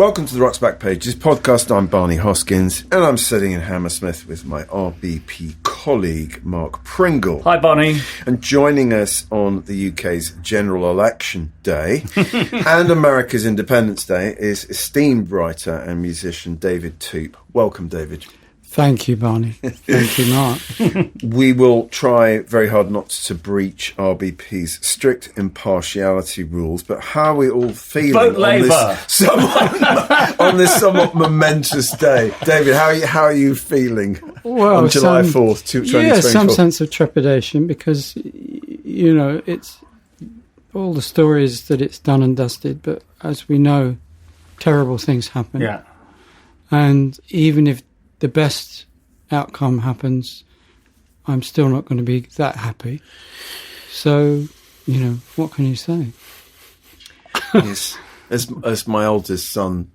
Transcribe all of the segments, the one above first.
Welcome to the Rock's Back Pages podcast. I'm Barney Hoskins, and I'm sitting in Hammersmith with my RBP colleague, Mark Pringle. Hi, Barney. And joining us on the UK's General Election Day and America's Independence Day is esteemed writer and musician David Toop. Welcome, David. Thank you, Barney. Thank you, Mark. We will try very hard not to breach RBP's strict impartiality rules, but how are we all feeling Vote Labour on this somewhat momentous day? David, how are you feeling on July 4th, 2024? Yeah, some sense of trepidation because, you know, it's all the stories that it's done and dusted, but as we know, terrible things happen. Yeah. And even if the best outcome happens, I'm still not going to be that happy. So, you know, what can you say? Yes. As my oldest son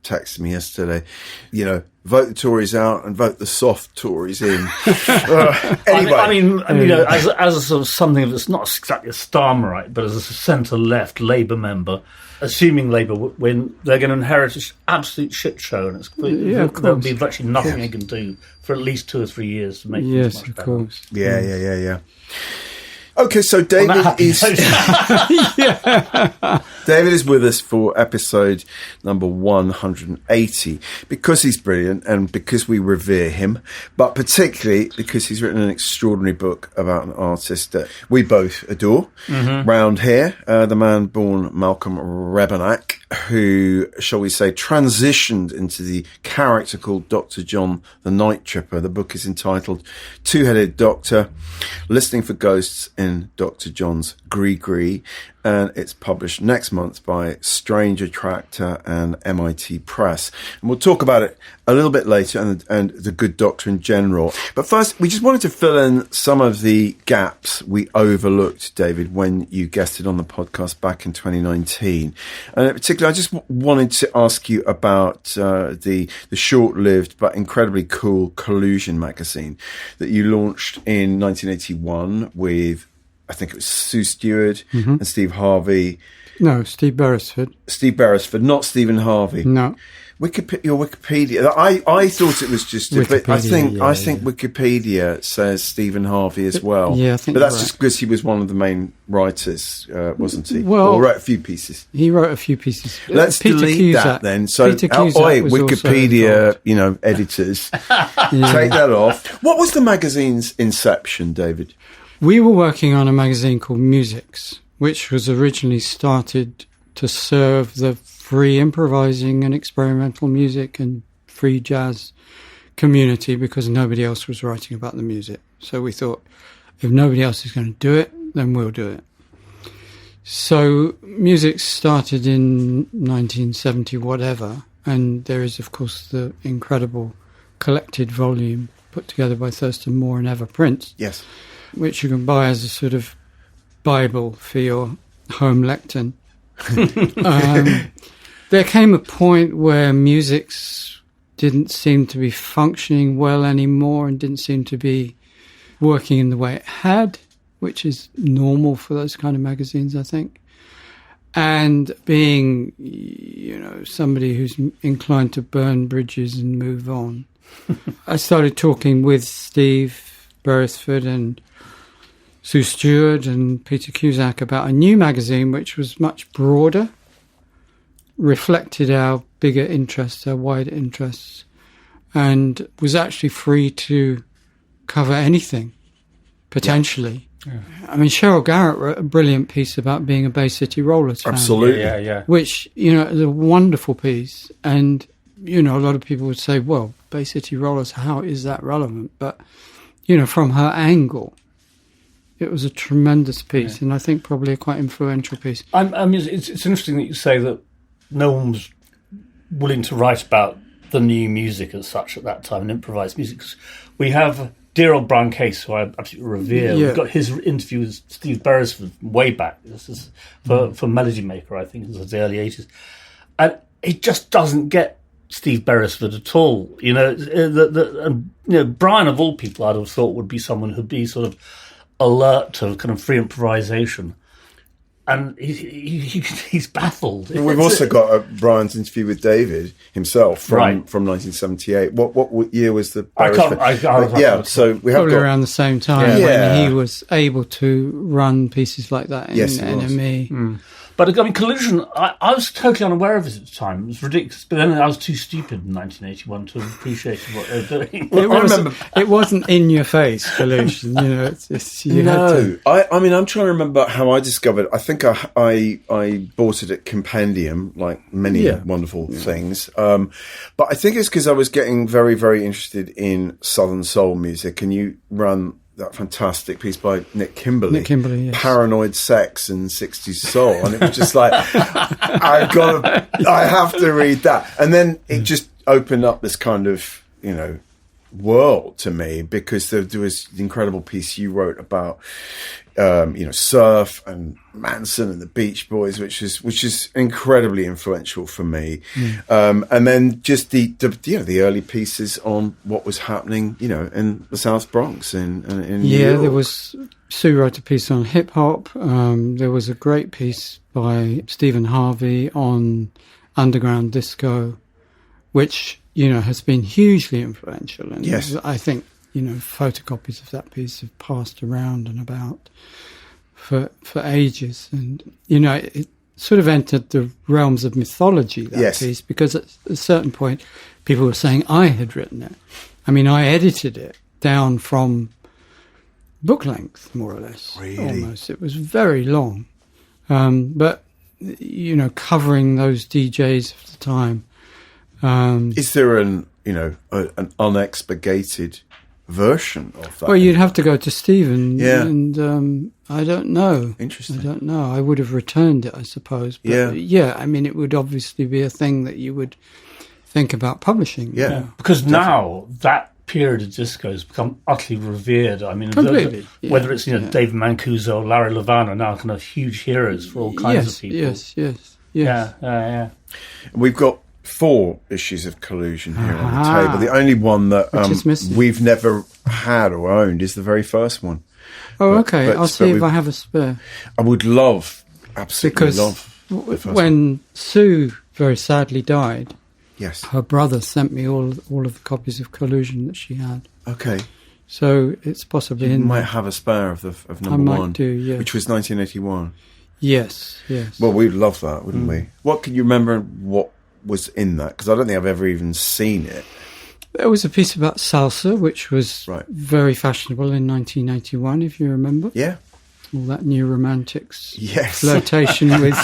texted me yesterday, you know, vote the Tories out and vote the soft Tories in. Anyway. I mean, you know, as a sort of something that's not exactly a Starmerite, but as a centre-left Labour member, assuming Labour, when they're going to inherit an absolute shit show, and there'll be virtually nothing they can do for at least 2 or 3 years to make things much better. Course. Yeah. Okay, so David is David is with us for episode number 180 because he's brilliant and because we revere him, but particularly because he's written an extraordinary book about an artist that we both adore round here, the man born Malcolm Rebennack, who, shall we say, transitioned into the character called Dr. John the Night Tripper. The book is entitled Two-Headed Doctor, Listening for Ghosts in Dr. John's Gris-Gris, and it's published next month by Strange Attractor and MIT Press. And we'll talk about it a little bit later and the good doctor in general. But first, we just wanted to fill in some of the gaps we overlooked, David, when you guested on the podcast back in 2019. And in particular, I just wanted to ask you about the short-lived but incredibly cool Collusion magazine that you launched in 1981 with, I think it was Sue Stewart and Steve Harvey. No, Steve Beresford. Steve Beresford, not Stephen Harvey. No. Your Wikipedia. I thought it was just, but I think Wikipedia says Stephen Harvey as well. Yeah, I think. But that's just because he was one of the main writers, wasn't he? Well, or wrote a few pieces. He wrote a few pieces. Let's delete that then. So, Wikipedia, you know, editors, take that off. What was the magazine's inception, David? We were working on a magazine called Musics, which was originally started to serve the free improvising and experimental music and free jazz community because nobody else was writing about the music. So we thought, if nobody else is going to do it, then we'll do it. So Musics started in 1970 whatever, and there is, of course, the incredible collected volume put together by Thurston Moore and Eva Prince. Yes. Which you can buy as a sort of Bible for your home lectern. There came a point where Musics didn't seem to be functioning well anymore and didn't seem to be working in the way it had, which is normal for those kind of magazines, I think. And being, you know, somebody who's inclined to burn bridges and move on, I started talking with Steve Beresford and Sue Stewart and Peter Cusack about a new magazine which was much broader, reflected our bigger interests, our wider interests, and was actually free to cover anything, potentially. Yeah. I mean, Cheryl Garrett wrote a brilliant piece about being a Bay City Rollers fan. Absolutely. Yeah. Which, you know, is a wonderful piece. And, you know, a lot of people would say, well, Bay City Rollers, how is that relevant? But, you know, from her angle, it was a tremendous piece, and I think probably a quite influential piece. I mean, it's interesting that you say that no one was willing to write about the new music as such at that time, and improvised music. We have dear old Brian Case, who I absolutely revere. Yeah. We've got his interview with Steve Beresford way back. This is for Melody Maker, I think, it was the early 80s. And it just doesn't get Steve Beresford at all. You know, Brian, of all people, I'd have thought would be someone who'd be sort of alert to kind of free improvisation. and he's baffled. We've also got Brian's interview with David himself from 1978. What year was the? So we have probably around the same time when he was able to run pieces like that in NME. But I mean, Collusion, I was totally unaware of it at the time. It was ridiculous. But then I was too stupid in 1981 to appreciate what they were doing. Well, it wasn't in your face, Collusion. I mean, I'm trying to remember how I discovered. I think I bought it at Compendium, like many wonderful things. But I think it's because I was getting very, very interested in Southern soul music, and you run that fantastic piece by Nick Kimberly, yes. Paranoid Sex and 60s Soul, and it was just like I have to read that, and then it just opened up this kind of world to me, because there was the incredible piece you wrote about surf and Manson and the Beach Boys, which is incredibly influential for me. And then just the early pieces on what was happening, in the South Bronx in New York. There was Sue wrote a piece on hip hop. There was a great piece by Stephen Harvey on underground disco, which has been hugely influential. And I think photocopies of that piece have passed around and about for ages, and it sort of entered the realms of mythology, that piece, because at a certain point people were saying I had written it. I mean, I edited it down from book length, more or less. Really? Almost. It was very long, but covering those DJs of the time. Is there an unexpurgated version of that? Well, you'd have to go to Stephen, and I don't know. Interesting. I don't know. I would have returned it, I suppose. But I mean, it would obviously be a thing that you would think about publishing. Yeah. Because now that period of disco has become utterly revered. I mean, completely. Whether it's David Mancuso or Larry Levan are now kind of huge heroes for all kinds of people. Yes. Yeah. We've got 4 issues of Collusion here on the table. The only one that we've never had or owned is the very first one. Oh, okay. I'll see if I have a spare. I would absolutely love. Because when Sue very sadly died, her brother sent me all of the copies of Collusion that she had. Okay. So it's possibly you in might there. have a spare of number I might one, do, yes. which was 1981. Yes. Well, we'd love that, wouldn't we? What can you remember? What was in that? Because I don't think I've ever even seen it. There was a piece about salsa, which was very fashionable in 1981, if you remember. Yeah. All that new romantics flirtation with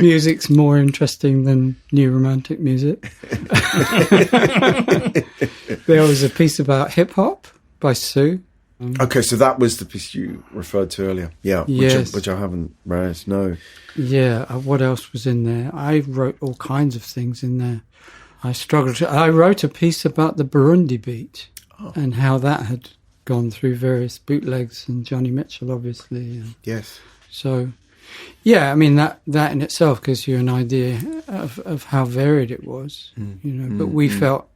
music's more interesting than new romantic music. There was a piece about hip-hop by Sue. Okay, so that was the piece you referred to earlier. Yeah, which I haven't read, no. Yeah, what else was in there? I wrote all kinds of things in there. I wrote a piece about the Burundi beat and how that had gone through various bootlegs, and Johnny Mitchell, obviously. Yes. So, I mean, that in itself gives you an idea of how varied it was, but we felt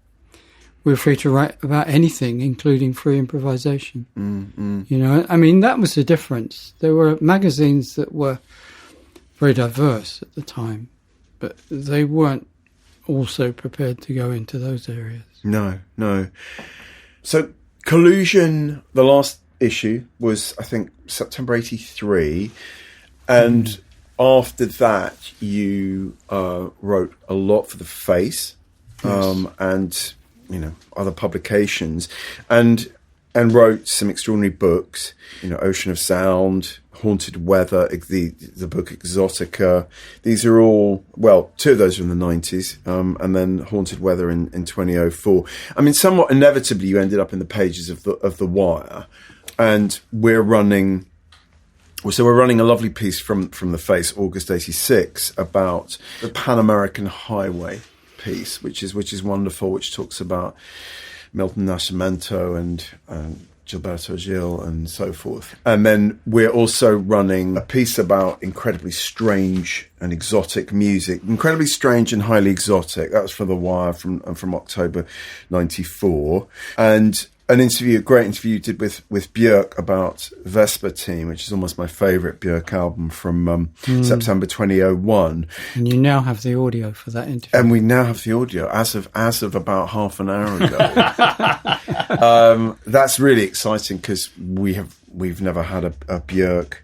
we were free to write about anything, including free improvisation. I mean, that was the difference. There were magazines that were very diverse at the time, but they weren't also prepared to go into those areas. No. So Collusion, the last issue, was, I think, September 1983, and after that you wrote a lot for The Face, and other publications, and wrote some extraordinary books, Ocean of Sound, Haunted Weather, the book Exotica. These are all, 2 of those are in the 90s, and then Haunted Weather in 2004. I mean, somewhat inevitably you ended up in the pages of the Wire, and we're running a lovely piece from The Face, August 86, about the Pan American Highway piece, which is wonderful, which talks about Milton Nascimento and Gilberto Gil and so forth. And then we're also running a piece about incredibly strange and exotic music, incredibly strange and highly exotic. That was for The Wire from October 94. And a great interview you did with Björk about Vesper Team, which is almost my favourite Björk album from September 2001. And you now have the audio for that interview. And we now have the audio as of about half an hour ago. That's really exciting because we've never had a Björk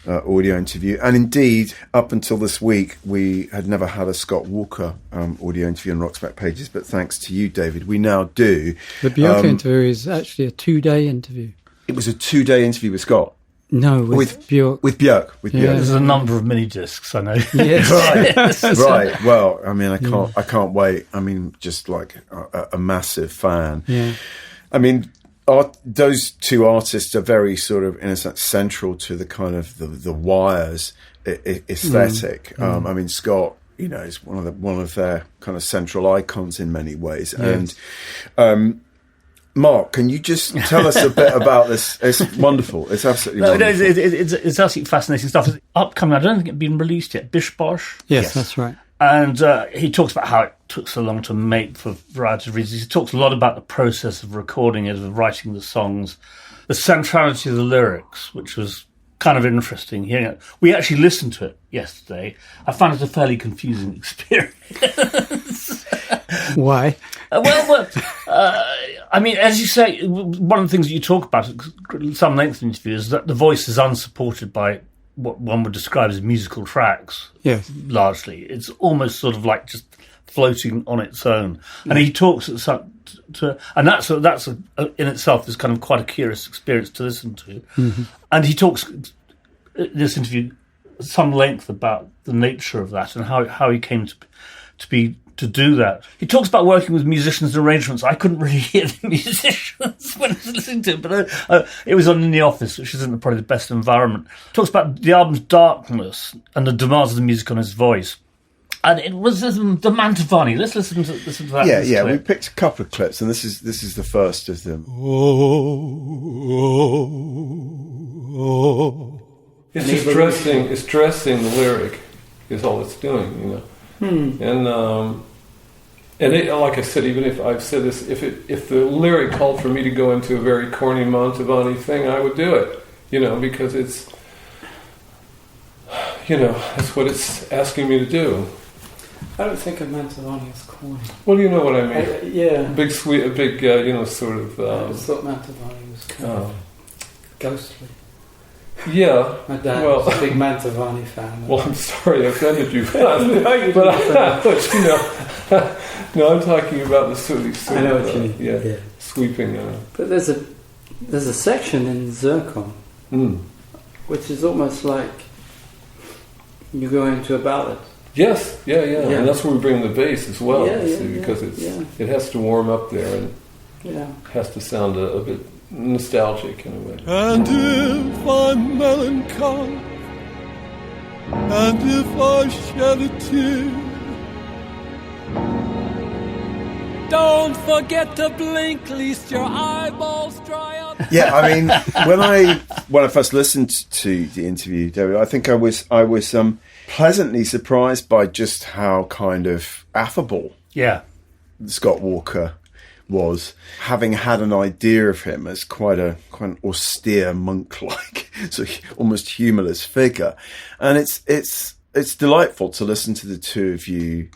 audio interview, and indeed up until this week we had never had a Scott Walker audio interview on Rockspec Pages, but thanks to you, David, we now do. The Björk interview is actually a 2-day interview. It was a 2-day interview with Scott. No, with Björk. With Björk. Yeah. There's a number of mini discs, I know. Yes. Right. Well, I mean, I can't wait. I mean, just like a massive fan. Yeah. I mean, those two artists are very sort of, in a sense, central to the kind of the Wires aesthetic. I mean, Scott, you know, is one of their kind of central icons in many ways. Yes. And Mark, can you just tell us a bit about this? It's wonderful. It's absolutely wonderful. It's absolutely fascinating stuff. It's upcoming. I don't think it's been released yet. Bish Bosch. Yes, that's right. And he talks about how it took so long to make for a variety of reasons. He talks a lot about the process of recording it, of writing the songs, the centrality of the lyrics, which was kind of interesting. We actually listened to it yesterday. I found it a fairly confusing experience. Why? I mean, as you say, one of the things that you talk about at some length in the interview is that the voice is unsupported by what one would describe as musical tracks. Yes. Largely. It's almost sort of like just floating on its own. And he talks and that's in itself is kind of quite a curious experience to listen to. Mm-hmm. And he talks in this interview at some length about the nature of that and how he came to do that. He talks about working with musicians and arrangements. I couldn't really hear the musicians when I was listening to it, but it was on in the office, which isn't probably the best environment. He talks about the album's darkness and the demands of the music on his voice. And it was the Mantovani. Let's listen to that. Yeah. We picked a couple of clips, and this is the first of them. It's just dressing the lyric is all it's doing, you know. And it, like I said, even if I've said this, if the lyric called for me to go into a very corny Mantovani thing, I would do it, you know, because it's, you know, that's what it's asking me to do. I don't think of Mantovani as corny. Well, you know what I mean. Yeah. Big, sweet, you know, sort of. I just thought Mantovani was kind of ghostly. Yeah. My dad was a big Mantovani fan. Well, I'm sorry I offended you. but you know, no, I'm talking about the sort of I know what you mean. Yeah. Sweeping. But there's a section in Zircon which is almost like you go into a ballad. Yes, yeah, and that's where we bring the bass as well, because it has to warm up there and has to sound a bit nostalgic in a way. And if I'm melancholy, and if I shed a tear, don't forget to blink, lest your eyeballs dry up. Yeah, I mean, when I first listened to the interview, David, I think I was pleasantly surprised by just how kind of affable Scott Walker was, having had an idea of him as quite an austere monk-like, so almost humourless figure. And it's delightful to listen to the two of you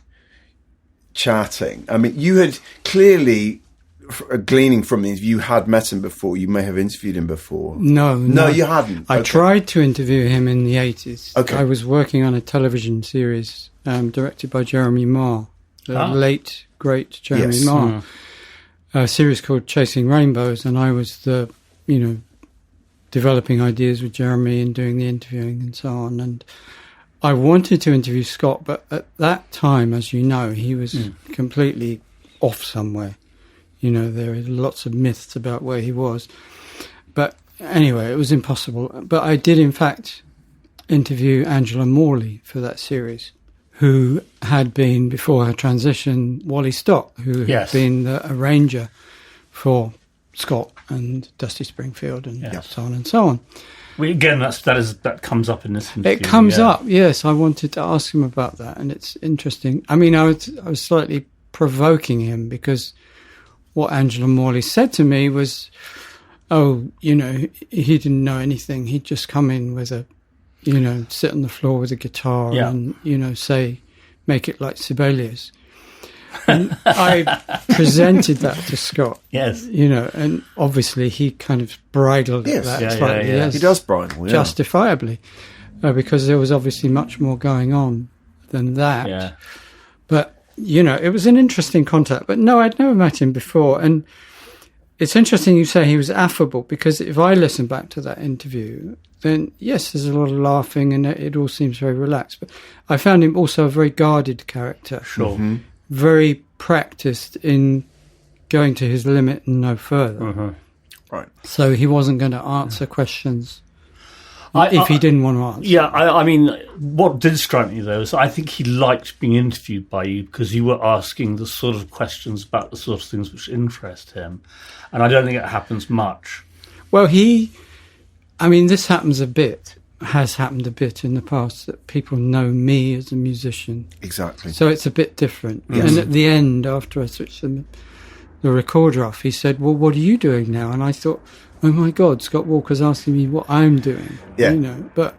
chatting. I mean, you had clearly, gleaning from the interview, you had met him before. You may have interviewed him before. No, you hadn't. I tried to interview him in the 80s. Okay. I was working on a television series directed by Jeremy Marr, the late, great Jeremy Marr. A series called Chasing Rainbows, and I was developing ideas with Jeremy and doing the interviewing and so on. And I wanted to interview Scott, but at that time, as you know, he was completely off somewhere. You know, there are lots of myths about where he was. But anyway, it was impossible. But I did, in fact, interview Angela Morley for that series, who had been, before her transition, Wally Stock, who had been the arranger for Scott and Dusty Springfield and so on and so on. Again, that comes up in this interview. It comes up, yes. I wanted to ask him about that, and it's interesting. I mean, I was slightly provoking him because what Angela Morley said to me was, oh, you know, he didn't know anything. He'd just come in with a, you know, sit on the floor with a guitar and, you know, make it like Sibelius. And I presented that to Scott. Yes. You know, and obviously he kind of bridled at that slightly. Yes, he does bridle, justifiably, because there was obviously much more going on than that. Yeah. But, you know, it was an interesting contact. But no, I'd never met him before. And it's interesting you say he was affable, because if I listen back to that interview, then yes, there's a lot of laughing and it all seems very relaxed. But I found him also a very guarded character. Sure. Mm-hmm. Very practiced in going to his limit and no further. Mm-hmm. Right. So he wasn't going to answer questions if he didn't want to answer. Yeah, I mean, what did strike me, though, is I think he liked being interviewed by you because you were asking the sort of questions about the sort of things which interest him. And I don't think it happens much. Well, this happens a bit, has happened a bit in the past, that people know me as a musician. Exactly. So it's a bit different. Yes. And at the end, after I switched the recorder off, he said, well, what are you doing now? And I thought, oh my God, Scott Walker's asking me what I'm doing. Yeah. You know, but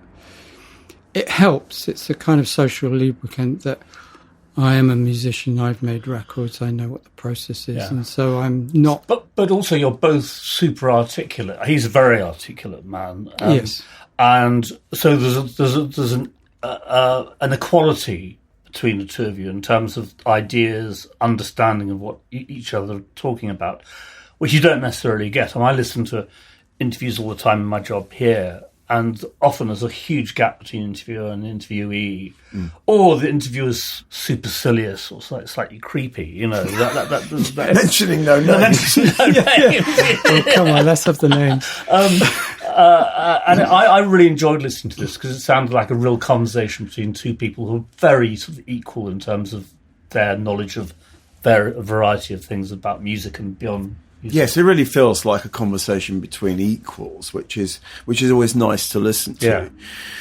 it helps. It's a kind of social lubricant that I am a musician, I've made records, I know what the process is, and so I'm not... But also you're both super articulate. He's a very articulate man. Yes. And so there's an equality between the two of you in terms of ideas, understanding of what each other are talking about, which you don't necessarily get. I listen to interviews all the time in my job here, and often there's a huge gap between interviewer and interviewee, or the interviewer's supercilious or slightly creepy. You know, that mentioning no names. Oh, come on, let's have the names. And I really enjoyed listening to this because it sounded like a real conversation between two people who are very sort of equal in terms of their knowledge of a variety of things about music and beyond. Yes, it really feels like a conversation between equals, which is always nice to listen to. Yeah.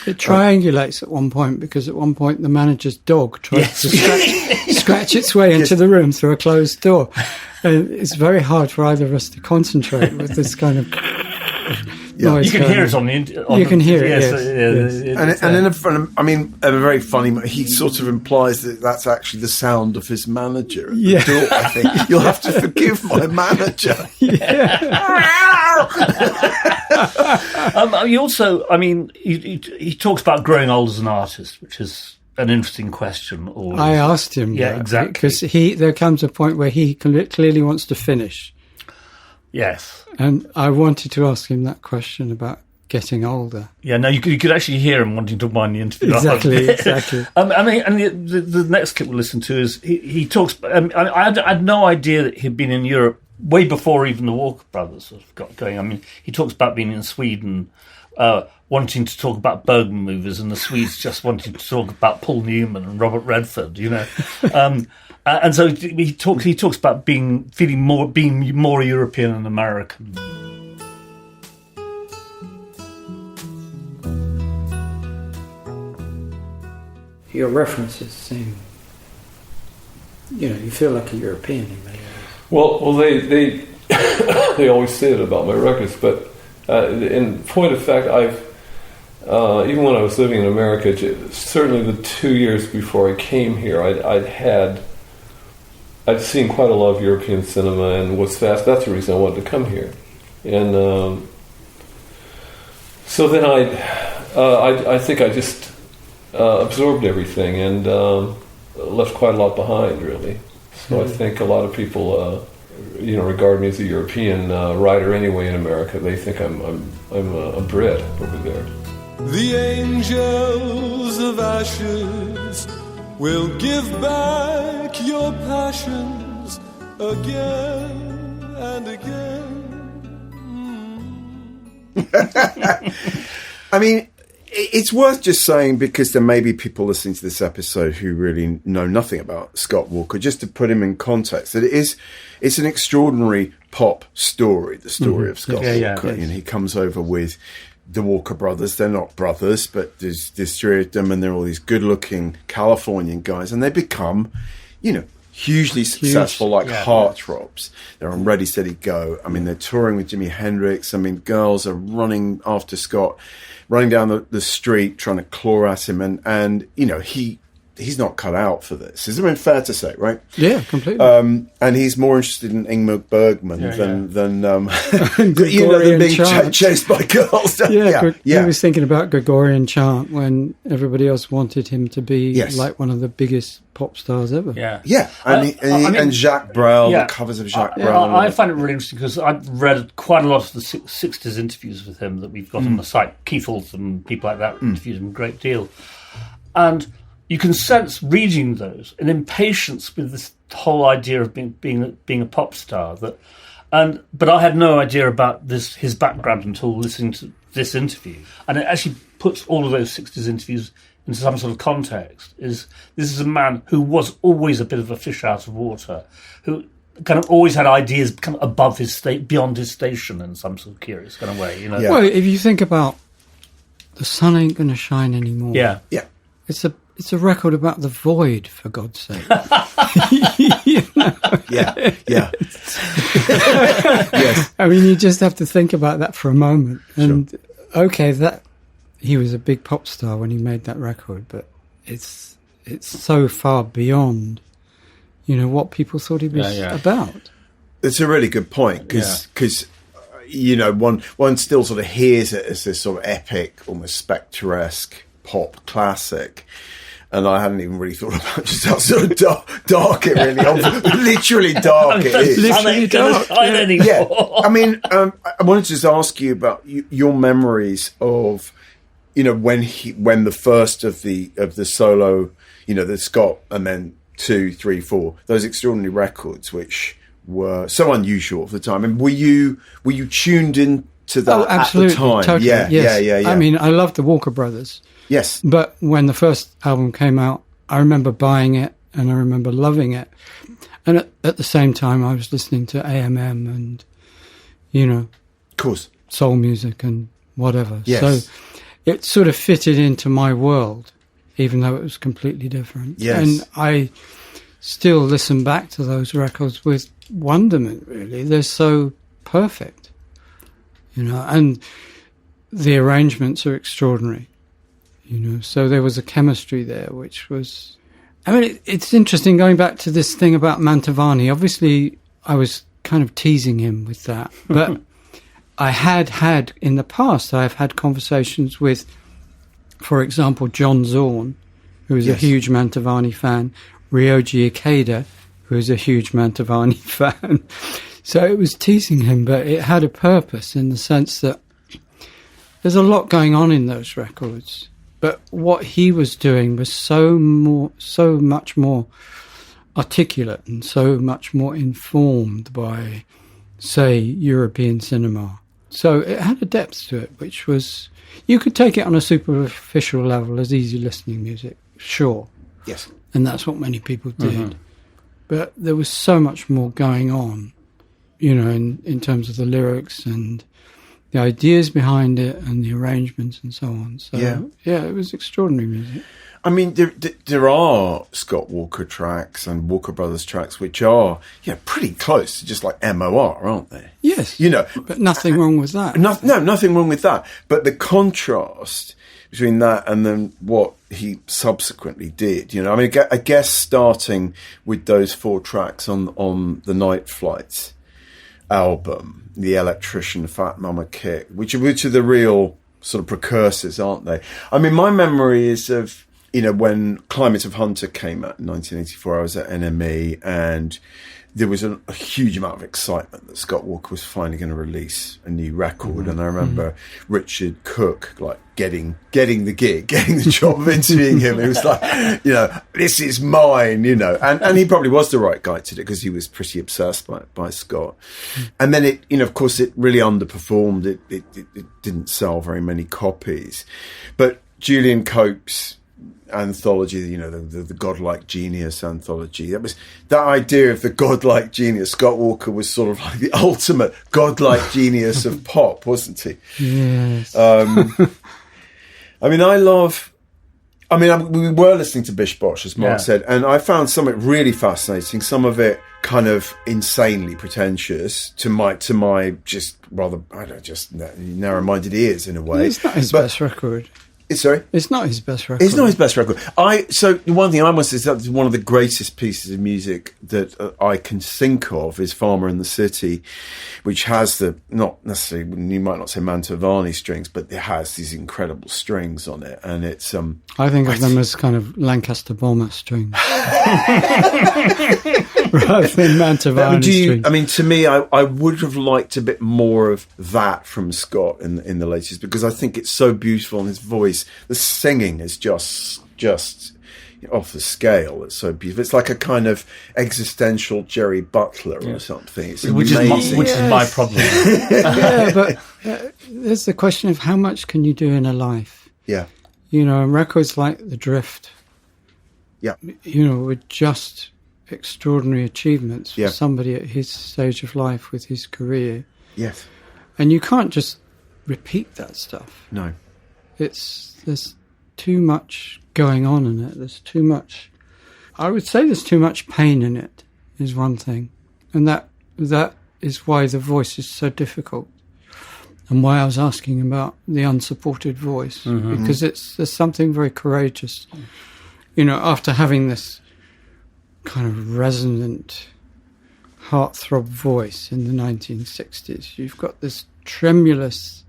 It triangulates at one point, because at one point the manager's dog tries to scratch its way into the room through a closed door. And it's very hard for either of us to concentrate with this kind of noise. You can hear it on the... You can hear it, yes. And in a very funny... He sort of implies that that's actually the sound of his manager at the door, I think. You'll have to forgive my manager. He also... he talks about growing old as an artist, which is an interesting question. Always. I asked him that, exactly. Because there comes a point where he clearly wants to finish. Yes. And I wanted to ask him that question about getting older. Yeah, no, you could actually hear him wanting to wind the interview up. Exactly. And the next clip we'll listen to is he talks... I had no idea that he'd been in Europe way before even the Walker Brothers sort of got going. He talks about being in Sweden, wanting to talk about Bergman movies, and the Swedes just wanting to talk about Paul Newman and Robert Redford, you know. And so he talks about being more European and American. Your references seem, you feel like a European in many ways. Well, they they always say it about my records, but in point of fact, I've even when I was living in America, certainly the 2 years before I came here, I'd seen quite a lot of European cinema and was fast. That's the reason I wanted to come here. And so then I think I just absorbed everything and left quite a lot behind, really. So I think a lot of people, regard me as a European writer anyway in America. They think I'm a Brit over there. The angels of ashes will give back your passions again and again. It's worth just saying, because there may be people listening to this episode who really know nothing about Scott Walker, just to put him in context, that it's an extraordinary pop story, the story of Scott Walker. And he comes over with the Walker brothers. They're not brothers, but there's three of them, and they're all these good-looking Californian guys, and they become, hugely successful, like heartthrobs. They're on Ready, Steady, Go. I mean, they're touring with Jimi Hendrix. I mean, girls are running after Scott, running down the street, trying to claw at him. And you know, he's not cut out for this. Is it fair to say, right? Yeah, completely. And he's more interested in Ingmar Bergman than Gregorian being chant. chased by girls. He was thinking about Gregorian chant when everybody else wanted him to be like one of the biggest pop stars ever. And Jacques Brel, the covers of Jacques Brel. I find it really interesting because I've read quite a lot of the 60s interviews with him that we've got on the site. Keith Alton, people like that interviewed him a great deal. And you can sense, reading those, an impatience with this whole idea of being a pop star. But I had no idea about his background until listening to this interview, and it actually puts all of those 60s interviews into some sort of context. This is a man who was always a bit of a fish out of water, who kind of always had ideas kind of above his beyond his station in some sort of curious kind of way. You know. Well, if you think about The Sun Ain't Gonna Shine Anymore. Yeah. It's a record about the void, for God's sake. Yes. I mean, you just have to think about that for a moment. And that he was a big pop star when he made that record, but it's so far beyond, what people thought he was about. It's a really good point because one still sort of hears it as this sort of epic, almost spectresque pop classic. And I hadn't even really thought about just how sort of dark it really is. Literally dark it is. Literally dark. Yeah. I mean, I wanted to just ask you about your memories of, when the first of the solo, the Scott, and then 2, 3, 4, those extraordinary records, which were so unusual at the time. And were you tuned in to that absolutely, at the time? Totally, Yeah. I mean, I loved the Walker Brothers. Yes. But when the first album came out, I remember buying it and I remember loving it. And at the same time, I was listening to AMM and, of course, soul music and whatever. Yes. So it sort of fitted into my world, even though it was completely different. Yes. And I still listen back to those records with wonderment, really. They're so perfect, and the arrangements are extraordinary. So there was a chemistry there, which was... I mean, it's interesting going back to this thing about Mantovani. Obviously, I was kind of teasing him with that. But I had in the past, I've had conversations with, for example, John Zorn, who is a huge Mantovani fan, Ryoji Ikeda, who is a huge Mantovani fan. So it was teasing him, but it had a purpose in the sense that there's a lot going on in those records. But what he was doing was so much more articulate and so much more informed by, say, European cinema. So it had a depth to it, which was... You could take it on a superficial level as easy listening music, sure. Yes. And that's what many people did. Mm-hmm. But there was so much more going on, in terms of the lyrics and the ideas behind it and the arrangements and so on. So, it was extraordinary music. I mean, there are Scott Walker tracks and Walker Brothers tracks which are, pretty close to just like MOR, aren't they? Yes. But nothing wrong with that. Nothing wrong with that. But the contrast between that and then what he subsequently did, I mean, I guess starting with those 4 tracks on the Night Flights album, The Electrician, Fat Mama Kick, which are the real sort of precursors, aren't they? I mean, my memory is of, when Climate of Hunter came out in 1984, I was at NME and there was a huge amount of excitement that Scott Walker was finally going to release a new record. Mm-hmm. And I remember Richard Cook, like, getting the gig, getting the job of interviewing him. It was like, this is mine, and he probably was the right guy to do it because he was pretty obsessed by Scott. And then it, of course, it really underperformed. It didn't sell very many copies. But Julian Cope's anthology, the godlike genius anthology, that idea of the godlike genius. Scott Walker was sort of like the ultimate godlike genius of pop, wasn't he? Yes. I mean, I love I mean, we were listening to Bish Bosch, as Mark said, and I found some of it really fascinating, some of it kind of insanely pretentious to my just rather, I don't know, just narrow-minded ears in a way. It's not his best record. Sorry? It's not his best record. It's not his best record. So one thing I must say is that one of the greatest pieces of music that I can think of is Farmer in the City, which has the, not necessarily, you might not say Mantovani strings, but it has these incredible strings on it. And it's... I think of them as kind of Lancaster Bomber strings. Rather than Mantovani strings. I mean, to me, I would have liked a bit more of that from Scott in the latest, because I think it's so beautiful, and his voice, the singing is just off the scale. It's so beautiful. It's like a kind of existential Jerry Butler or something. It's amazing. Which is my problem. Yeah, but there's the question of how much can you do in a life? Yeah. You know, and records like The Drift, Yeah. you know, were just extraordinary achievements for somebody at his stage of life with his career. Yes. And you can't just repeat that stuff. No. There's too much going on in it. There's too much. I would say there's too much pain in it, is one thing, and that is why the voice is so difficult, and why I was asking about the unsupported voice, because there's something very courageous, you know, after having this kind of resonant, heartthrob voice in the 1960s. You've got this tremulous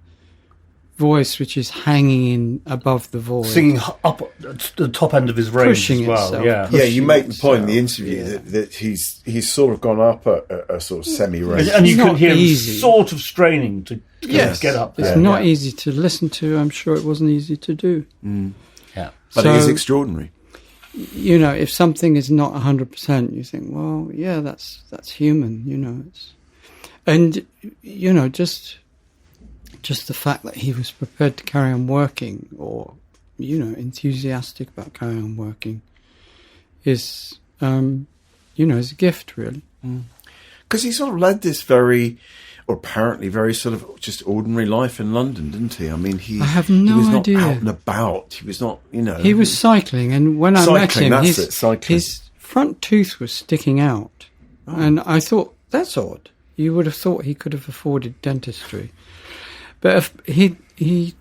voice which is hanging in above the void, singing up at the top end of his range pushing as well. itself, Yeah, you make the point in the interview that he's sort of gone up a sort of semi-range. And you It's could not hear easy. him sort of straining to get up there. It's not easy to listen to. I'm sure it wasn't easy to do. Yeah. But it is extraordinary. You know, if something is not 100%, you think, well, yeah, that's human. You know, and you know, just the fact that he was prepared to carry on working, or you know, enthusiastic about carrying on working, is you know, is a gift, really. Because he sort of led this apparently very sort of just ordinary life in London, didn't he? I mean, I have no he was idea. not out and about. He was not, you know. He was cycling, and when I met him, cycling. his front tooth was sticking out, and I thought, that's odd. You would have thought he could have afforded dentistry. But if he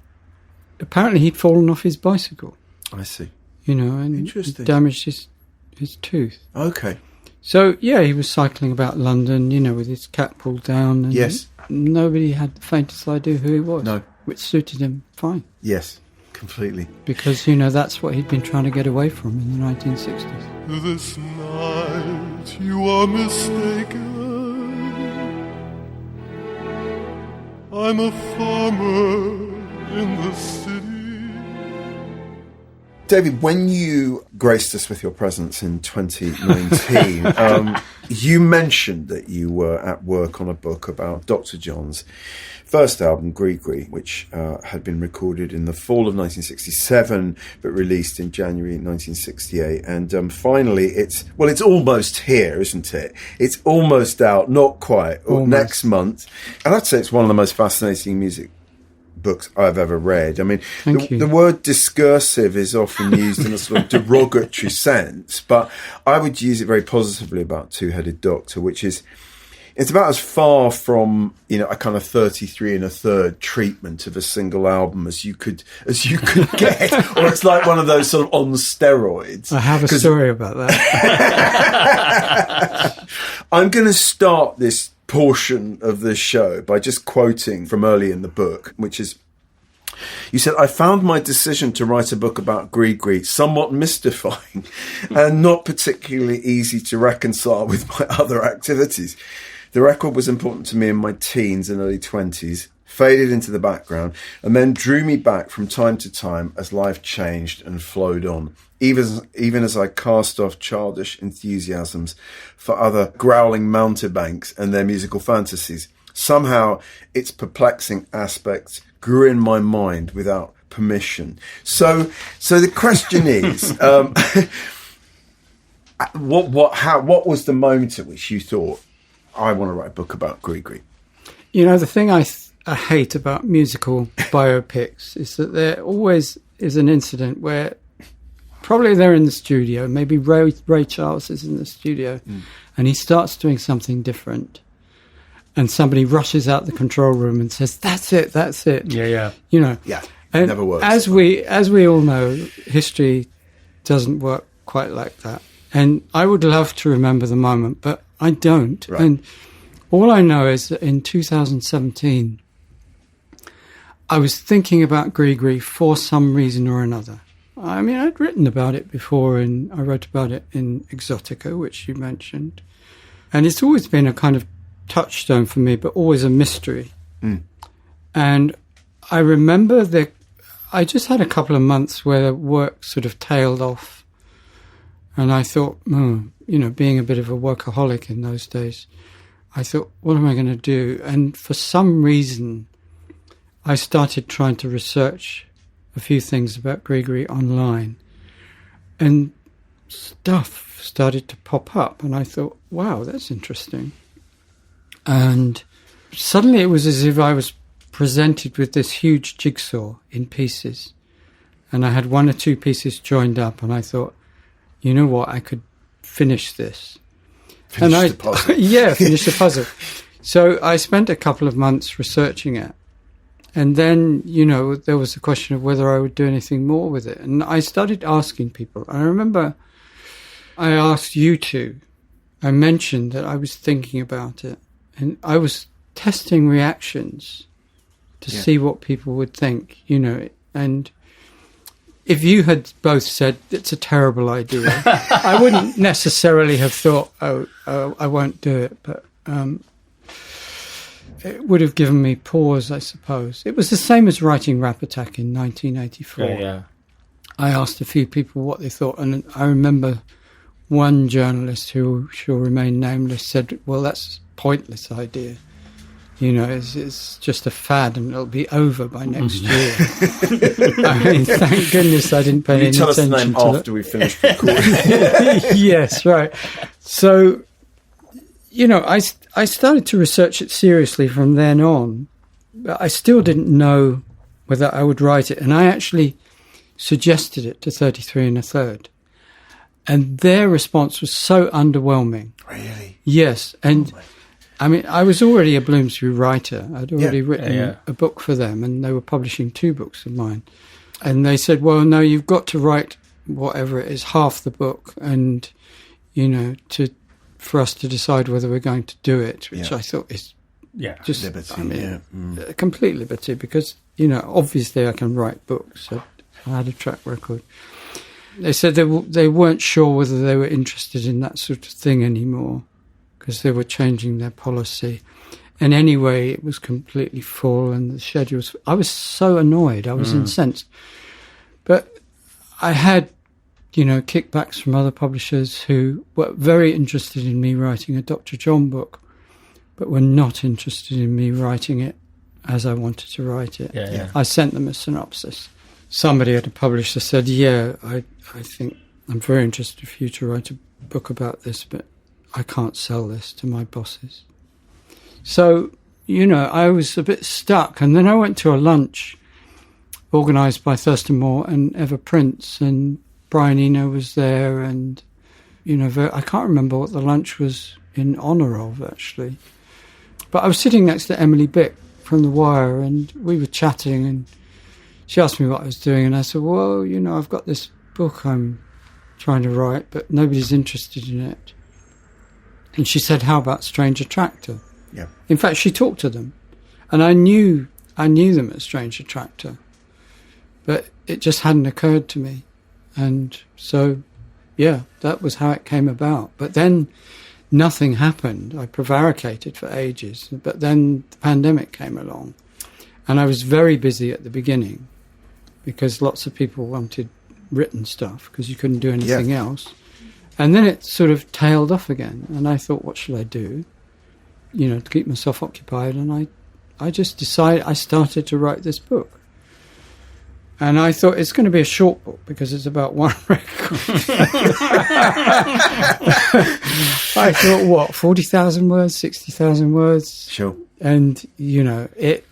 apparently he'd fallen off his bicycle. I see. You know, and Interesting. damaged his tooth. Okay. So yeah, he was cycling about London, you know, with his cap pulled down, and Yes. nobody had the faintest idea who he was. No. Which suited him fine, Yes, completely. because you know that's what he'd been trying to get away from in the 1960s. This night you are mistaken. I'm a farmer in the city. David, when you graced us with your presence in 2019, you mentioned that you were at work on a book about Dr. John's first album, Gris-Gris, which had been recorded in the fall of 1967, but released in January 1968. And finally, it's almost here, isn't it? It's almost out, not quite, next month. And I'd say it's one of the most fascinating music books I've ever read. I mean, the word discursive is often used in a sort of derogatory sense, but I would use it very positively about Two-Headed Doctor, which is, it's about as far from, you know, a kind of 33 1/3 treatment of a single album as you could get, or it's like one of those sort of on steroids. I have a story about that. I'm going to start this portion of the show by just quoting from early in the book, which is, you said, I found my decision to write a book about Gris-Gris somewhat mystifying and not particularly easy to reconcile with my other activities. The record was important to me in my teens and early 20s, faded into the background, and then drew me back from time to time as life changed and flowed on, even as I cast off childish enthusiasms for other growling mountebanks and their musical fantasies. Somehow, its perplexing aspects grew in my mind without permission. So the question is, what was the moment at which you thought, I want to write a book about Gris-Gris? You know, the thing I hate about musical biopics is that there always is an incident where probably they're in the studio. Maybe Ray Charles is in the studio, and he starts doing something different. And somebody rushes out the control room and says, "That's it, that's it." Yeah. You know. Yeah. And never works. As we all know, history doesn't work quite like that. And I would love to remember the moment, but I don't. Right. And all I know is that in 2017, I was thinking about Gris-Gris for some reason or another. I mean, I'd written about it before, and I wrote about it in Exotica, which you mentioned. And it's always been a kind of touchstone for me, but always a mystery. And I remember that I just had a couple of months where work sort of tailed off. And I thought, being a bit of a workaholic in those days, I thought, what am I going to do? And for some reason, I started trying to research a few things about Gris-Gris online. And stuff started to pop up. And I thought, wow, that's interesting. And suddenly it was as if I was presented with this huge jigsaw in pieces. And I had one or two pieces joined up, and I thought, you know what, I could finish this. Finish the puzzle. Yeah, finish the puzzle. So I spent a couple of months researching it. And then, there was the question of whether I would do anything more with it. And I started asking people. And I remember I asked you two. I mentioned that I was thinking about it. And I was testing reactions to see what people would think, and if you had both said it's a terrible idea, I wouldn't necessarily have thought, I won't do it, but it would have given me pause, I suppose. It was the same as writing Rap Attack in 1984. Yeah. I asked a few people what they thought, and I remember one journalist who shall remain nameless said, well, that's a pointless idea. It's just a fad and it'll be over by next year. I mean, thank goodness I didn't pay any attention to it. You tell us the name after we finished recording. Yes, right. So, I started to research it seriously from then on, but I still didn't know whether I would write it. And I actually suggested it to 33 1/3. And their response was so underwhelming. Really? Yes. And I mean, I was already a Bloomsbury writer. I'd already written a book for them, and they were publishing 2 books of mine. And they said, well, no, you've got to write whatever it is, half the book, and, for us to decide whether we're going to do it, which I thought is just liberty, complete liberty, because, obviously I can write books. I had a track record. They said they weren't sure whether they were interested in that sort of thing anymore, because they were changing their policy. And anyway, it was completely full, and the schedules... I was so annoyed. I was incensed. But I had, kickbacks from other publishers who were very interested in me writing a Dr. John book, but were not interested in me writing it as I wanted to write it. Yeah. I sent them a synopsis. Somebody at a publisher said, I think I'm very interested for you to write a book about this, but I can't sell this to my bosses. So, I was a bit stuck. And then I went to a lunch organised by Thurston Moore and Eva Prince, and Brian Eno was there, and, I can't remember what the lunch was in honour of, actually. But I was sitting next to Emily Bick from The Wire, and we were chatting, and she asked me what I was doing, and I said, well, I've got this book I'm trying to write, but nobody's interested in it. And she said, how about Strange Attractor? Yeah. In fact, she talked to them. And I knew them as Strange Attractor. But it just hadn't occurred to me. And so, that was how it came about. But then nothing happened. I prevaricated for ages. But then the pandemic came along. And I was very busy at the beginning, because lots of people wanted written stuff, because you couldn't do anything else. And then it sort of tailed off again. And I thought, what should I do? To keep myself occupied. And I just decided, I started to write this book. And I thought it's going to be a short book because it's about one record. I thought, 40,000 words, 60,000 words? Sure. And, it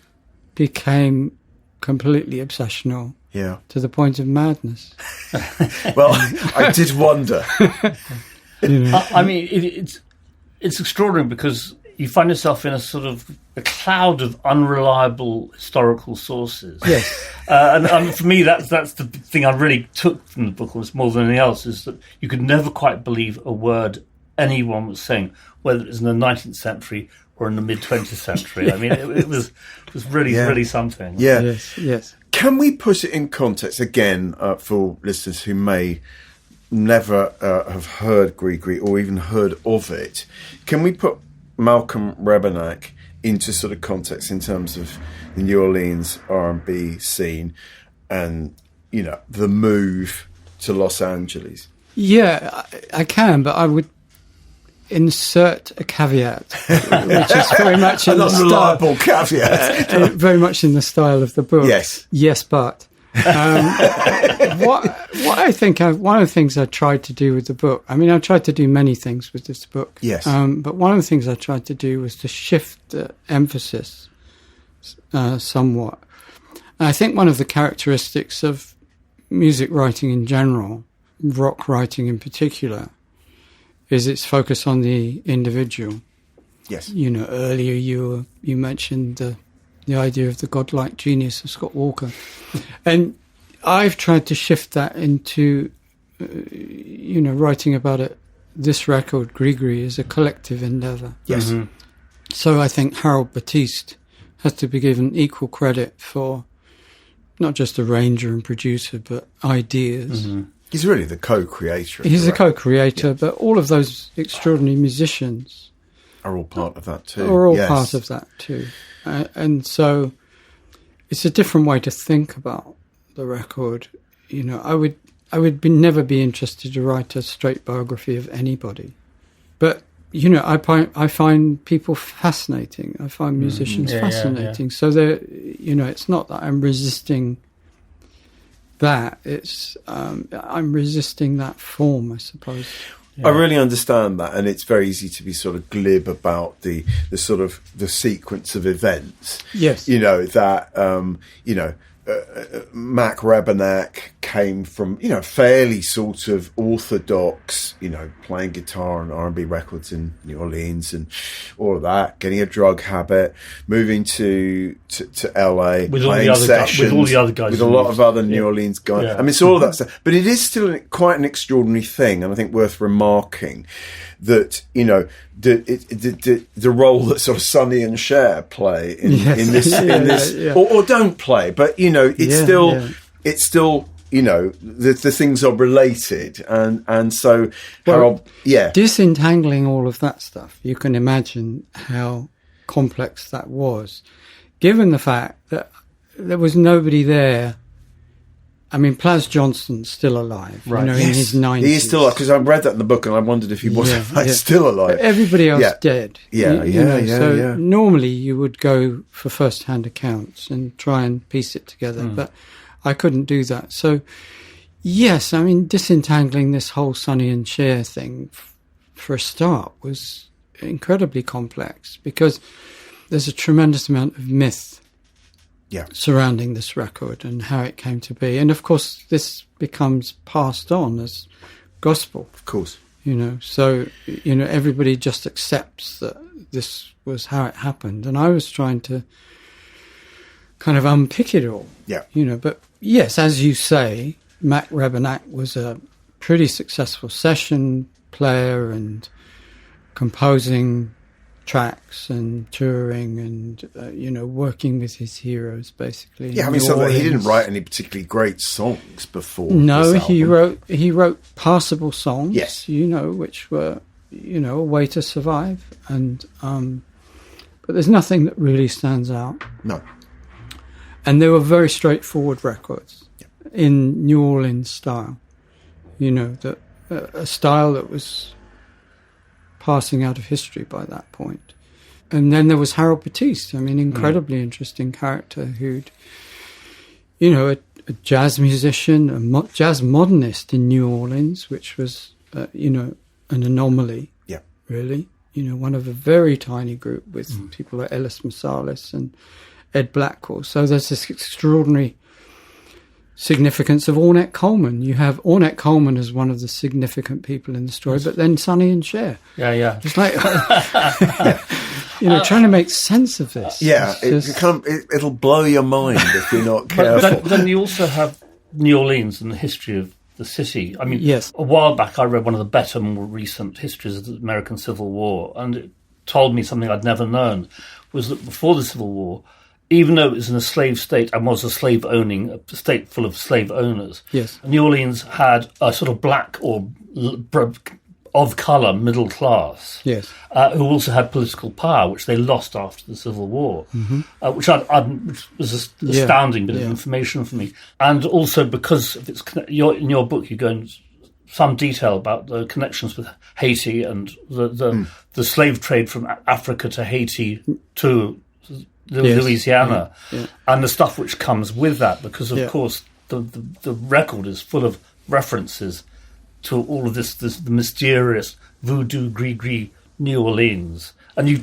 became completely obsessional. Yeah. to the point of madness. Well, I did wonder. You know? I mean, it's extraordinary because you find yourself in a sort of a cloud of unreliable historical sources. Yes. And for me, that's the thing I really took from the book, almost more than anything else, is that you could never quite believe a word anyone was saying, whether it was in the 19th century or in the mid-20th century. I mean, it was really, really something. Yeah. Yes. Can we put it in context again for listeners who may never have heard Gris-Gris or even heard of it? Can we put Malcolm Rebennack into sort of context in terms of the New Orleans R&B scene and, you know, the move to Los Angeles? Yeah, I can, but I would insert a caveat, which is very much in an unreliable caveat. very much in the style of the book. Yes, but what I think one of the things I tried to do with the book. I mean, I tried to do many things with this book. Yes, but one of the things I tried to do was to shift the emphasis somewhat. And I think one of the characteristics of music writing in general, rock writing in particular, is its focus on the individual. Yes. You know, earlier you mentioned the idea of the godlike genius of Scott Walker. And I've tried to shift that into, writing about it. This record, Gris-Gris, is a collective endeavour. Yes. Mm-hmm. So I think Harold Battiste has to be given equal credit for not just arranger and producer, but ideas. Mm-hmm. He's really the co-creator. He's the co-creator, but all of those extraordinary musicians are all part of that too. Are all part of that too. And so it's a different way to think about the record. You know, I would never be interested to write a straight biography of anybody. But, you know, I find people fascinating. I find musicians fascinating. Yeah. So it's not that I'm resisting that. It's I'm resisting that form, I suppose. Yeah. I really understand that, and it's very easy to be sort of glib about the sort of the sequence of events. Yes, you know that Mac Rebennack came from, you know, fairly sort of orthodox, you know, playing guitar and R&B records in New Orleans and all of that, getting a drug habit, moving to LA, with playing sessions, with all the other guys, with a lot of other New Orleans guys. Yeah. I mean, it's all of that stuff, but it is still quite an extraordinary thing, and I think worth remarking that, you know, the role that sort of Sonny and Cher play in this, or don't play, but, you know, it's still, you know, the things are related, and so Harold, disentangling all of that stuff, you can imagine how complex that was, given the fact that there was nobody there. I mean, Plas Johnson's still alive, right? You know, in his 90s. He is still alive, because I read that in the book and I wondered if he was still alive. Everybody else dead. So normally you would go for first-hand accounts and try and piece it together, but I couldn't do that. So, yes, I mean, disentangling this whole Sonny and Cher thing, for a start, was incredibly complex, because there's a tremendous amount of myth surrounding this record and how it came to be. And of course, this becomes passed on as gospel. Of course. You know, so, you know, everybody just accepts that this was how it happened. And I was trying to kind of unpick it all. Yeah. You know, but yes, as you say, Mac Rebennack was a pretty successful session player and composing tracks and touring and working with his heroes, basically. Yeah, I mean, so he didn't write any particularly great songs before. No, he wrote passable songs. Yes, you know, which were, you know, a way to survive, and but there's nothing that really stands out. No, and they were very straightforward records in New Orleans style. You know, that a style that was passing out of history by that point. And then there was Harold Battiste, I mean, incredibly interesting character who'd, you know, a jazz musician, a jazz modernist in New Orleans, which was, you know, an anomaly, really. You know, one of a very tiny group with people like Ellis Marsalis and Ed Blackwell. So there's this extraordinary significance of Ornette Coleman. You have Ornette Coleman as one of the significant people in the story, but then Sonny and Cher. Yeah. It's like, trying to make sense of this. Yeah, it'll blow your mind if you're not careful. But then you also have New Orleans and the history of the city. I mean, yes. A while back I read one of the better, more recent histories of the American Civil War, and it told me something I'd never known, was that before the Civil War, even though it was in a slave state and was a state full of slave owners, yes, New Orleans had a sort of black or of colour middle class, yes, who also had political power, which they lost after the Civil War, which was an astounding bit of information for me. And also because of in your book you go into some detail about the connections with Haiti and the slave trade from Africa to Haiti to Louisiana, and the stuff which comes with that, because of course the record is full of references to all of the mysterious voodoo Gris-Gris New Orleans, and you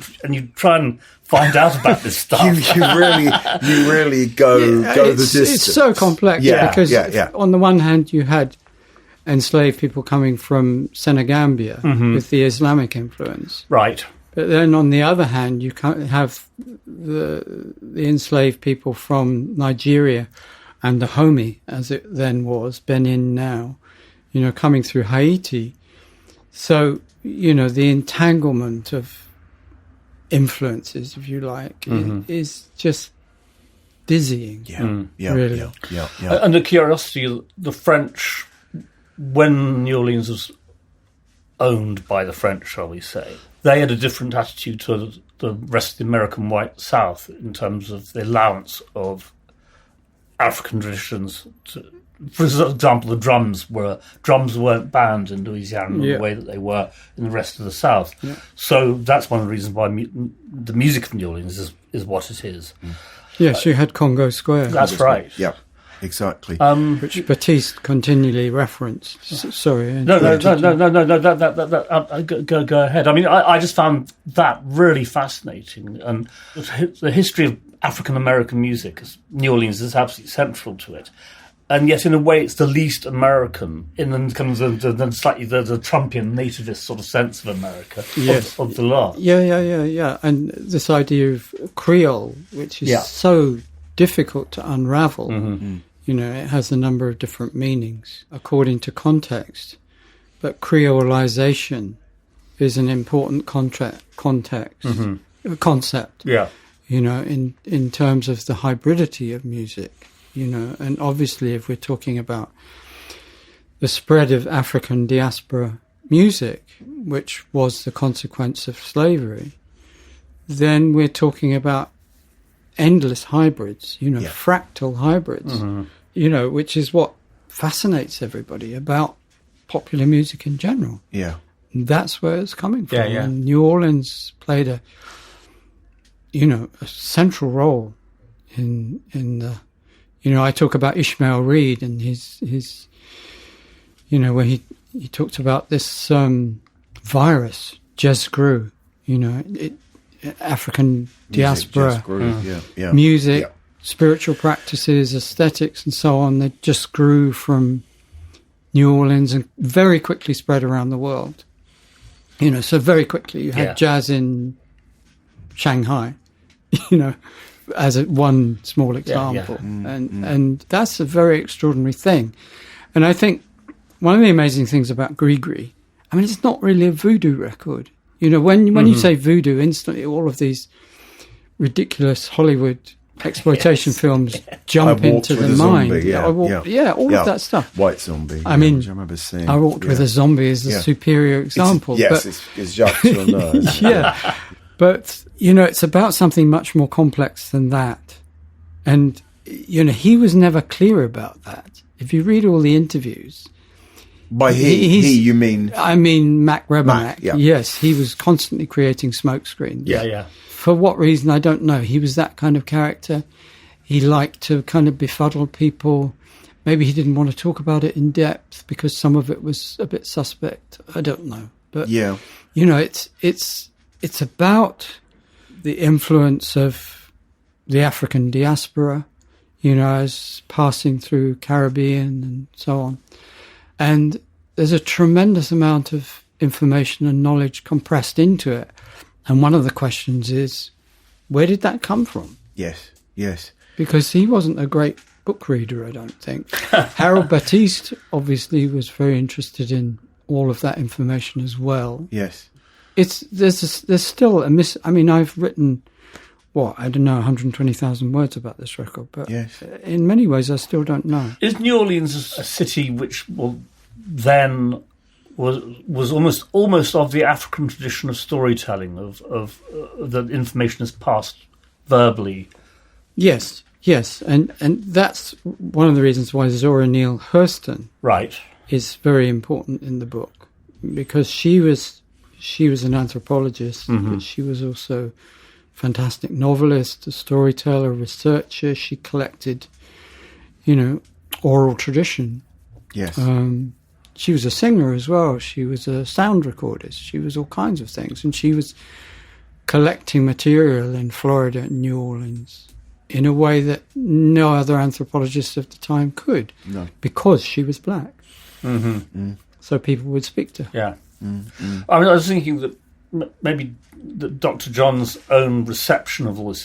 try and find out about this stuff. you really go the distance. It's so complex because on the one hand you had enslaved people coming from Senegambia with the Islamic influence, right? But then on the other hand, you have the enslaved people from Nigeria and the Dahomey, as it then was, Benin now, coming through Haiti. So, the entanglement of influences, if you like, is just dizzying. Really. And the curiosity, the French, when New Orleans was owned by the French, shall we say, they had a different attitude to the rest of the American white South in terms of the allowance of African traditions. For example, the drums weren't banned in Louisiana in the way that they were in the rest of the South. Yeah. So that's one of the reasons why the music of New Orleans is what it is. Yes, you had Congo Square. That's right. Yeah. Exactly. Which Battiste continually referenced. Sorry. No. Go ahead. I mean, I just found that really fascinating. And the history of African American music, New Orleans is absolutely central to it. And yet, in a way, it's the least American in kind of the slightly the Trumpian nativist sort of sense of America of the lot. Yeah. And this idea of Creole, which is so difficult to unravel. It has a number of different meanings according to context. But creolization is an important concept. Yeah. In terms of the hybridity of music. And obviously if we're talking about the spread of African diaspora music, which was the consequence of slavery, then we're talking about endless hybrids, fractal hybrids, which is what fascinates everybody about popular music in general. Yeah. And that's where it's coming from. Yeah. And New Orleans played a central role in the, I talk about Ishmael Reed and his where he talked about this virus, Gris-Gris, African diaspora, music, spiritual practices, aesthetics, and so on. They just grew from New Orleans and very quickly spread around the world. So very quickly you had jazz in Shanghai, as one small example. And that's a very extraordinary thing. And I think one of the amazing things about Gris-Gris, I mean, it's not really a voodoo record. When you say voodoo, instantly all of these ridiculous Hollywood exploitation films jump into the mind. All of that stuff. White Zombie. I mean, which I remember seeing. I Walked with a Zombie is the superior example. It's Jacques Tourneur. But, it's about something much more complex than that. And, he was never clear about that. If you read all the interviews... By he, you mean... I mean Mac Rebennack. Mac, yeah. Yes, he was constantly creating smoke screens. Yeah. For what reason, I don't know. He was that kind of character. He liked to kind of befuddle people. Maybe he didn't want to talk about it in depth because some of it was a bit suspect. I don't know. But, it's about the influence of the African diaspora, as passing through Caribbean and so on. And there's a tremendous amount of information and knowledge compressed into it. And one of the questions is, where did that come from? Yes, yes. Because he wasn't a great book reader, I don't think. Harold Battiste obviously was very interested in all of that information as well. Yes. There's still I've written, 120,000 words about this record, but yes. In many ways I still don't know. Is New Orleans a city which then was almost of the African tradition of storytelling, of that information is passed verbally? Yes, and that's one of the reasons why Zora Neale Hurston is very important in the book, because she was an anthropologist, but she was also a fantastic novelist, a storyteller, a researcher. She collected, oral tradition. Yes. She was a singer as well. She was a sound recordist. She was all kinds of things. And she was collecting material in Florida and New Orleans in a way that no other anthropologist of the time could. No. Because she was black. Mm-hmm. Mm. So people would speak to her. Yeah. I was thinking that maybe that Dr. John's own reception of all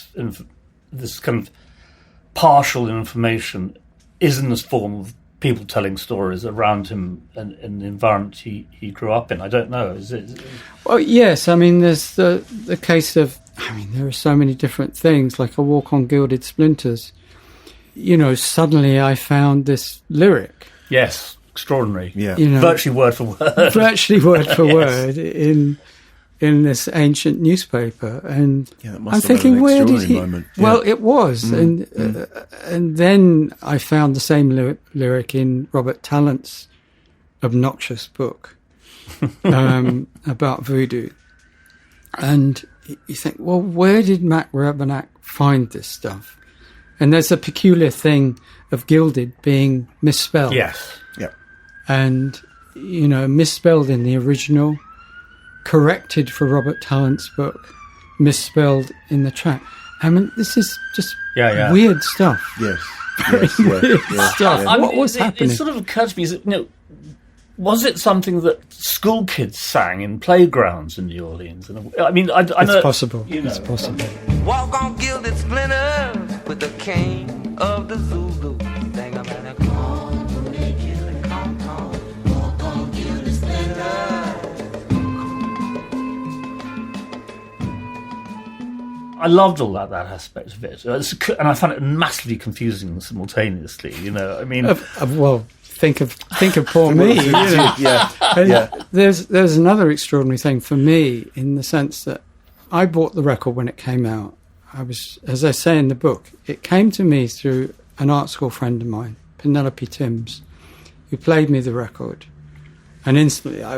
this kind of partial information is in this form of people telling stories around him and in the environment he grew up in. I don't know. Is it? Well, yes. There's the case of. There are so many different things. Like A Walk on Gilded Splinters. Suddenly I found this lyric. Yes, extraordinary. Yeah, virtually word for word. Virtually word for word in this ancient newspaper, and I'm thinking, where did he? Moment. Well, it was, and then I found the same lyric in Robert Tallant's obnoxious book about voodoo, and you think, well, where did Malcolm Rebennack find this stuff? And there's a peculiar thing of gilded being misspelled. Yes. Yeah. And misspelled in the original, corrected for Robert Tallant's book, misspelled in the track. This is just weird stuff. Yes. Weird stuff. What was happening? It sort of occurred to me, is that, was it something that school kids sang in playgrounds in New Orleans? I know it's possible. It's possible. Walk on gilded splinters with the cane of the Zulu. I loved all that aspect of it, and I found it massively confusing simultaneously. Well, think of poor me. There's another extraordinary thing for me in the sense that I bought the record when it came out. As I say in the book, it came to me through an art school friend of mine, Penelope Timms, who played me the record, and instantly I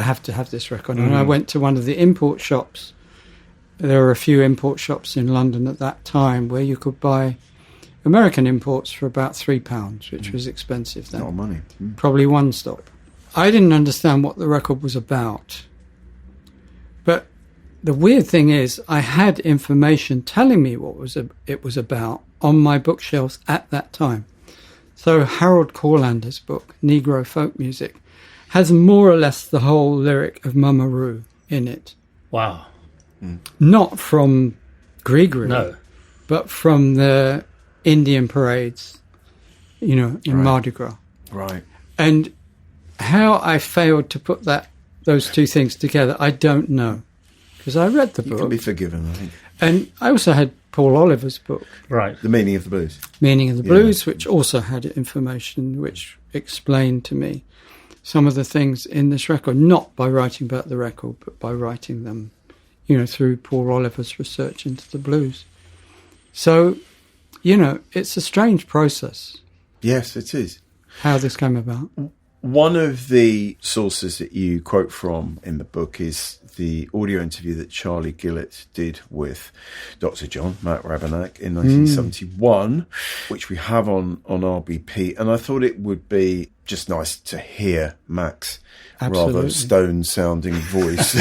have to have this record. And I went to one of the import shops. There were a few import shops in London at that time where you could buy American imports for about £3, which was expensive then. Not money. Probably one stop. I didn't understand what the record was about. But the weird thing is, I had information telling me what it was about on my bookshelves at that time. So Harold Corlander's book, Negro Folk Music, has more or less the whole lyric of Mummaroo in it. Wow. Not from Gris-Gris, no, but from the Indian parades, in Mardi Gras. Right. And how I failed to put those two things together, I don't know. Because I read the book. You can be forgiven, I think. And I also had Paul Oliver's book. Right. The Meaning of the Blues. Meaning of the Blues, which also had information which explained to me some of the things in this record, not by writing about the record, but by writing them, through Paul Oliver's research into the blues. So, it's a strange process. Yes, it is. How this came about. One of the sources that you quote from in the book is the audio interview that Charlie Gillett did with Dr. John, Malcolm Rebennack, in 1971, which we have on RBP. And I thought it would be just nice to hear Mac's rather stone-sounding voice.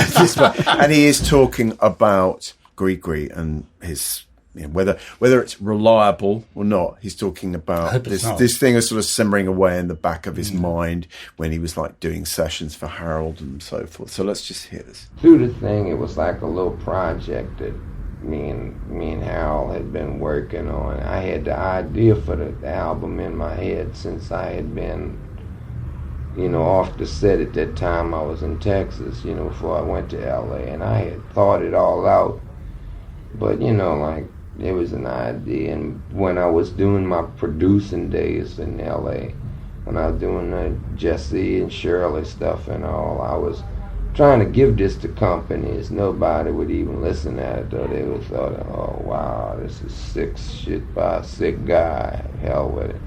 And he is talking about Gris-Gris and his whether it's reliable or not. He's talking about this thing is sort of simmering away in the back of his mind when he was like doing sessions for Harold and so forth. So let's just hear this. Through the thing, it was like a little project that me and Harold had been working on. I had the idea for the album in my head since I had been, off the set at that time. I was in Texas, before I went to LA, and I had thought it all out. But, it was an idea. And when I was doing my producing days in LA, when I was doing the Jesse and Shirley stuff and all, I was trying to give this to companies. Nobody would even listen at it, though. They would thought, oh, wow, this is sick shit by a sick guy. Hell with it.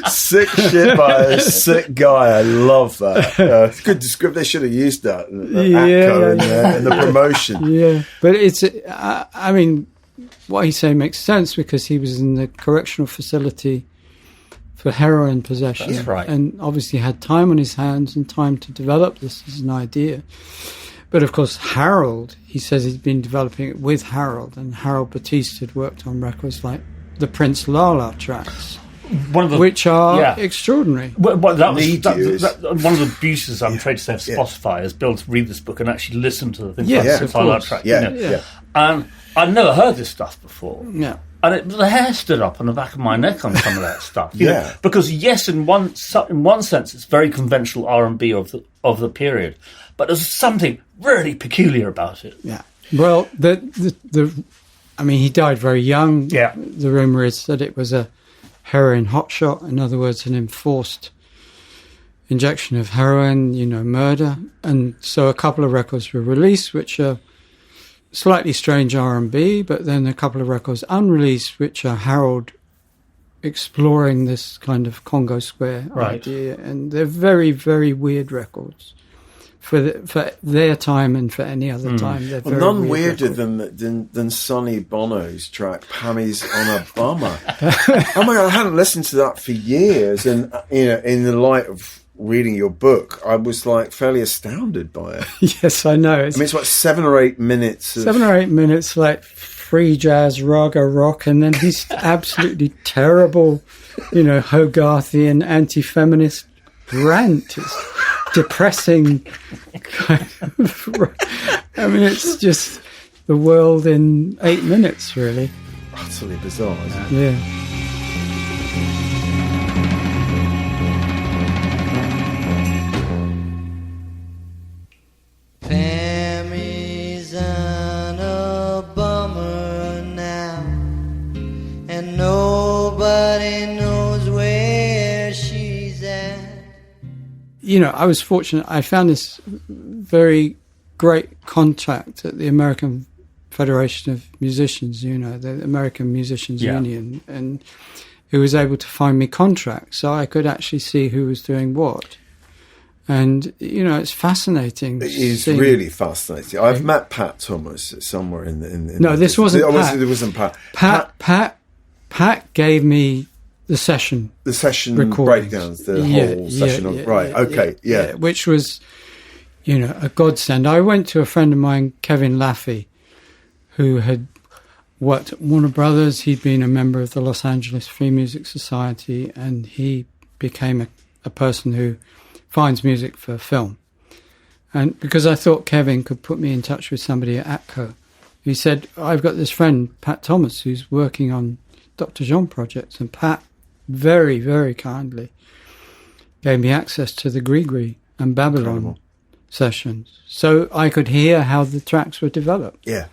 Sick shit by a sick guy. I love that. It's a good description. They should have used that. In the promotion. Yeah, but it's, I mean, what he's saying makes sense because he was in the correctional facility for heroin possession. That's right. And obviously had time on his hands and time to develop this as an idea. But of course, Harold, he says he's been developing it with Harold, and Harold Battiste had worked on records like the Prince Lala tracks, which are extraordinary. Well, that was one of the abuses I'm afraid to say of Spotify is Bill to read this book and actually listen to the things like the Prince Lala track. And I'd never heard this stuff before. Yeah. And the hair stood up on the back of my neck on some of that stuff. You know? Because yes, in one sense, it's very conventional R&B of the period, but there's something really peculiar about it. Yeah. Well, I mean, he died very young. Yeah. The rumor is that it was a heroin hotshot. In other words, an enforced injection of heroin. Murder. And so a couple of records were released, which are slightly strange R&B, but then a couple of records unreleased, which are Harold exploring this kind of Congo Square idea, and they're very, very weird records for their time and for any other time. They're very none weird weirder than Sonny Bono's track "Pammy's on a Bummer." Oh my God, I hadn't listened to that for years, and in the light of reading your book, I was like fairly astounded by it. Yes, I know. It's like 7 or 8 minutes. 7 or 8 minutes, like free jazz, raga rock, and then he's absolutely terrible, Hogarthian anti-feminist rant. It's depressing kind of. I mean, it's just the world in 8 minutes, really. Utterly bizarre, isn't it? Yeah. Pammy's on a bummer now, and nobody knows where she's at. I was fortunate. I found this very great contact at the American Federation of Musicians, the American Musicians Union, and who was able to find me contracts so I could actually see who was doing what. And, it's fascinating. It is really fascinating. I've met Pat Thomas somewhere in No, this wasn't Pat. It wasn't Pat. Pat gave me the session. The session recordings. breakdowns, the whole session. Okay. Which was, a godsend. I went to a friend of mine, Kevin Laffey, who had worked at Warner Brothers. He'd been a member of the Los Angeles Free Music Society, and he became a person who finds music for film. And because I thought Kevin could put me in touch with somebody at ATCO, he said, I've got this friend, Pat Thomas, who's working on Dr. Jean projects. And Pat very, very kindly gave me access to the Gris-Gris and Babylon sessions, so I could hear how the tracks were developed. Yeah.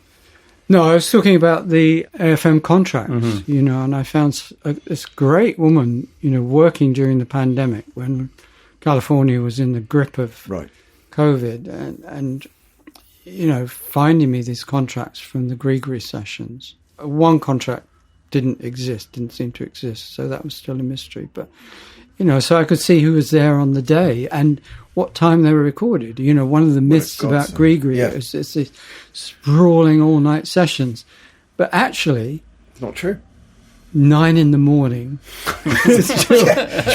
No, I was talking about the AFM contracts, and I found this great woman, working during the pandemic when California was in the grip of COVID, and finding me these contracts from the Gris-Gris sessions. One contract didn't seem to exist, so that was still a mystery. But, so I could see who was there on the day and what time they were recorded. One of the myths about Gris-Gris is these sprawling all-night sessions. But actually... Not true. 9 a.m. Till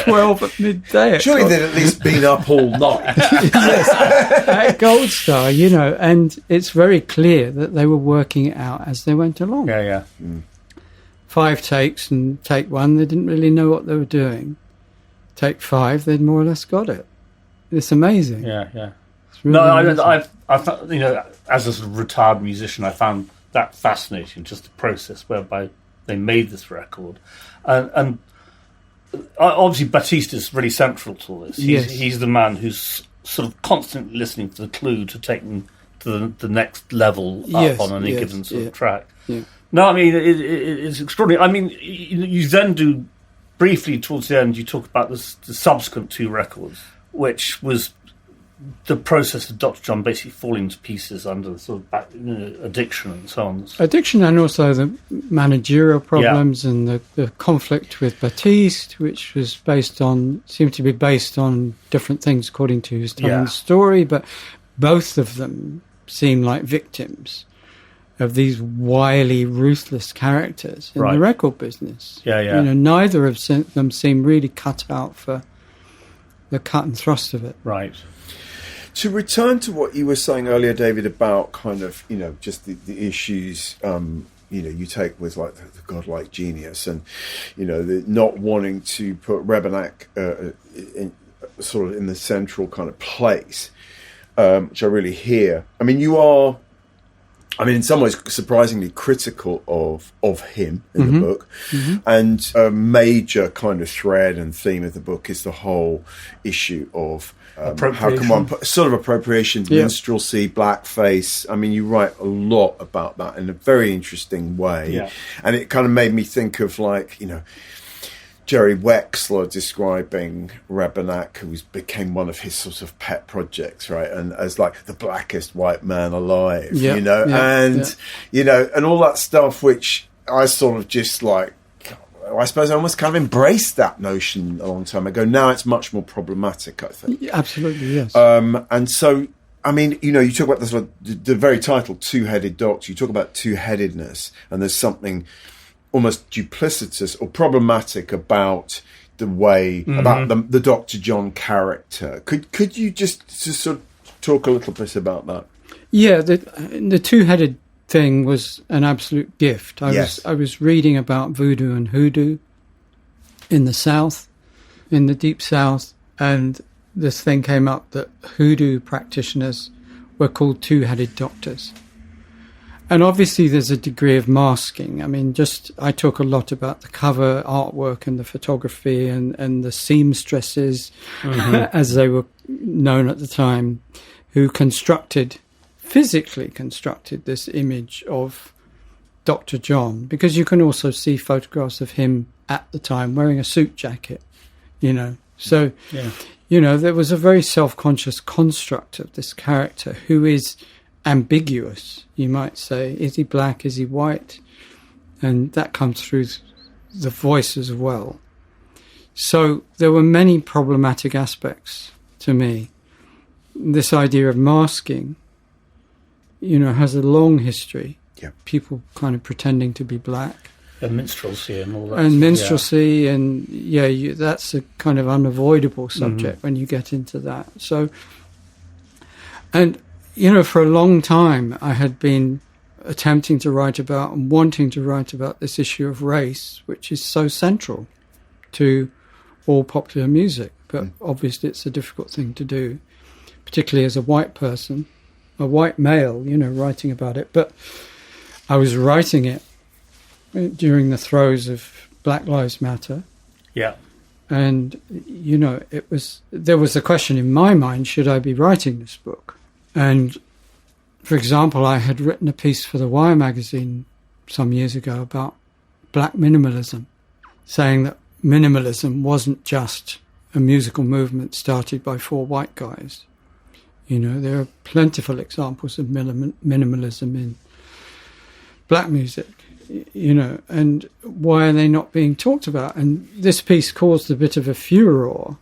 12 at midday. Surely they'd at least been up all night. Yes, at Gold Star, you know, and it's very clear that they were working it out as they went along. Yeah, yeah. 5 takes, and take 1, they didn't really know what they were doing. Take 5, they'd more or less got it. It's amazing. Yeah, yeah. It's really amazing. I found, you know, as a sort of retired musician, I found that fascinating, just the process whereby they made this record. And obviously Battiste is really central to all this. He's the man who's sort of constantly listening for the clue to take them to the next level up on any given sort of track. Yeah. No, I mean, it's extraordinary. I mean, you then do, briefly towards the end, you talk about the subsequent 2 records, which was the process of Dr. John basically falling to pieces under the sort of addiction and so on. Addiction, and also the managerial problems and the conflict with Battiste, which was seemed to be based on different things according to his telling the story, but both of them seem like victims of these wily, ruthless characters in the record business. Yeah, yeah. You know, neither of them seem really cut out for the cut and thrust of it. Right. To return to what you were saying earlier, David, about kind of, you know, just the issues, you know, you take with like the godlike genius and, you know, the not wanting to put Rebennack sort of in the central kind of place, which I really hear. I mean, you are, in some ways, surprisingly critical of him in the book. And a major kind of thread and theme of the book is the whole issue of how can one put sort of appropriation, minstrelsy, blackface. I mean, you write a lot about that in a very interesting way. Yeah. And it kind of made me think of, like, you know, Jerry Wexler describing Rebennack, who became one of his sort of pet projects, right? And as like the blackest white man alive, you know, you know, and all that stuff, which I sort of just like, I suppose I almost kind of embraced that notion a long time ago. Now it's much more problematic, I think. Absolutely, yes. And so, I mean, you know, you talk about the sort of the very title, Two-Headed Doctor. You talk about two-headedness, and there's something almost duplicitous or problematic about the way about the Dr. John character. Could you just sort of talk a little bit about that? Yeah, the two-headed thing was an absolute gift. I was reading about voodoo and hoodoo in the South, in the Deep South, and this thing came up that hoodoo practitioners were called two-headed doctors. And obviously there's a degree of masking. I mean, I talk a lot about the cover artwork and the photography and the seamstresses, as they were known at the time, who physically constructed this image of Dr. John, because you can also see photographs of him at the time wearing a suit jacket, you know. So, you know, there was a very self-conscious construct of this character who is ambiguous, you might say. Is he black? Is he white? And that comes through the voice as well. So there were many problematic aspects to me. This idea of masking, you know, has a long history. Yeah. People kind of pretending to be black. And minstrelsy and all that. And minstrelsy, and that's a kind of unavoidable subject when you get into that. So, and, you know, for a long time I had been attempting to write about and wanting to write about this issue of race, which is so central to all popular music. But obviously it's a difficult thing to do, particularly as a white person, a white male, you know, writing about it. But I was writing it during the throes of Black Lives Matter. Yeah. And, you know, there was a question in my mind, should I be writing this book? And, for example, I had written a piece for the Wire magazine some years ago about black minimalism, saying that minimalism wasn't just a musical movement started by 4 white guys. You know, there are plentiful examples of minimalism in black music, you know, and why are they not being talked about? And this piece caused a bit of a furore.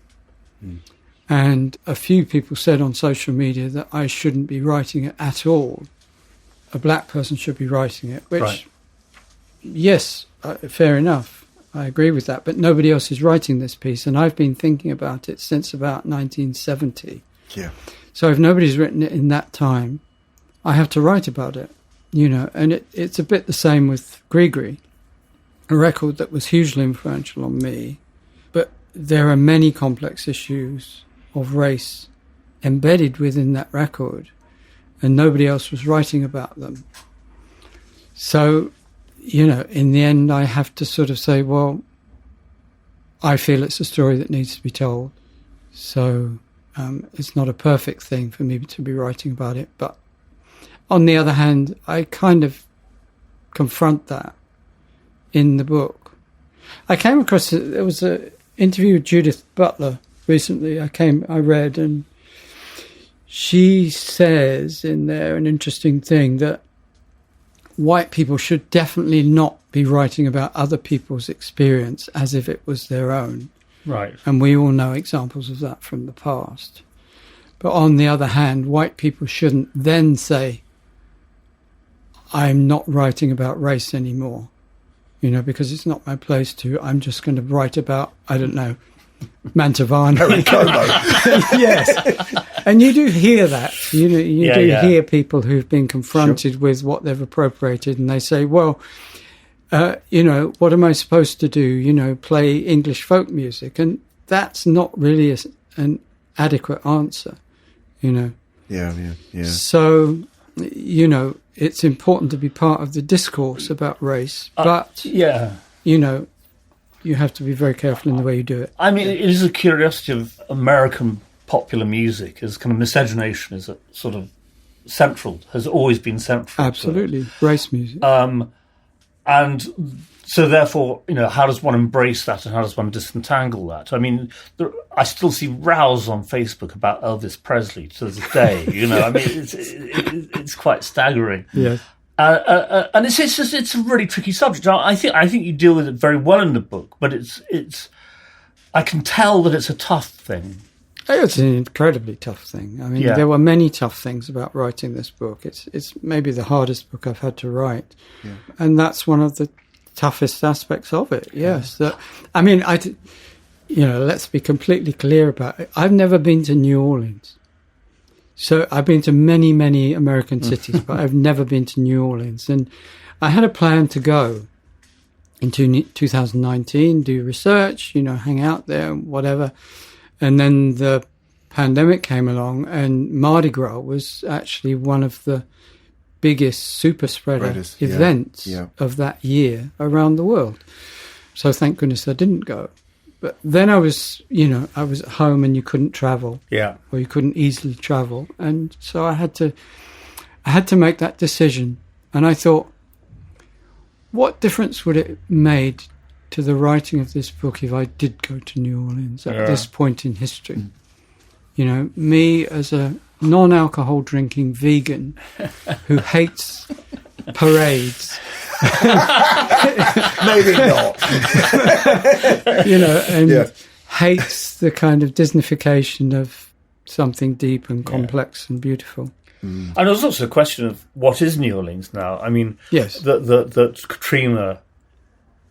And a few people said on social media that I shouldn't be writing it at all. A black person should be writing it, which, yes, fair enough. I agree with that. But nobody else is writing this piece, and I've been thinking about it since about 1970. Yeah. So if nobody's written it in that time, I have to write about it, and it's a bit the same with Gris-Gris, a record that was hugely influential on me. But there are many complex issues of race embedded within that record, and nobody else was writing about them. So, in the end, I have to sort of say, well, I feel it's a story that needs to be told. So it's not a perfect thing for me to be writing about it. But on the other hand, I kind of confront that in the book. I came across, there was an interview with Judith Butler recently I read, and she says in there an interesting thing, that white people should definitely not be writing about other people's experience as if it was their own. Right. And we all know examples of that from the past. But on the other hand, white people shouldn't then say, I'm not writing about race anymore, because it's not my place to. I'm just going to write about, I don't know, Mantovani. Yes. And you do hear that. You hear people who've been confronted with what they've appropriated, and they say, well, what am I supposed to do? Play English folk music. And that's not really an adequate answer, Yeah. So, it's important to be part of the discourse about race, but, you have to be very careful in the way you do it. I mean, it is a curiosity of American popular music, as kind of miscegenation is a sort of central, has always been central. Absolutely, race music. And so therefore, how does one embrace that and how does one disentangle that? I mean, I still see rows on Facebook about Elvis Presley to this day, I mean, it's quite staggering. Yes. And it's a really tricky subject. I think you deal with it very well in the book, but I can tell that it's a tough thing. It's an incredibly tough thing. I mean, there were many tough things about writing this book. It's maybe the hardest book I've had to write, and that's one of the toughest aspects of it. Yes, let's be completely clear about it. I've never been to New Orleans. So I've been to many, many American cities, but I've never been to New Orleans. And I had a plan to go into 2019, do research, hang out there, whatever. And then the pandemic came along, and Mardi Gras was actually one of the biggest super spreader events of that year around the world. So thank goodness I didn't go. But then I was at home and you couldn't travel. Yeah. Or you couldn't easily travel. And so I had to make that decision. And I thought, what difference would it made to the writing of this book if I did go to New Orleans at this point in history? Me as a non-alcohol drinking vegan who hates parades. Maybe not. Hates the kind of Disneyfication of something deep and complex and beautiful. And there's also a question of what is New Orleans now? I mean, yes, that Katrina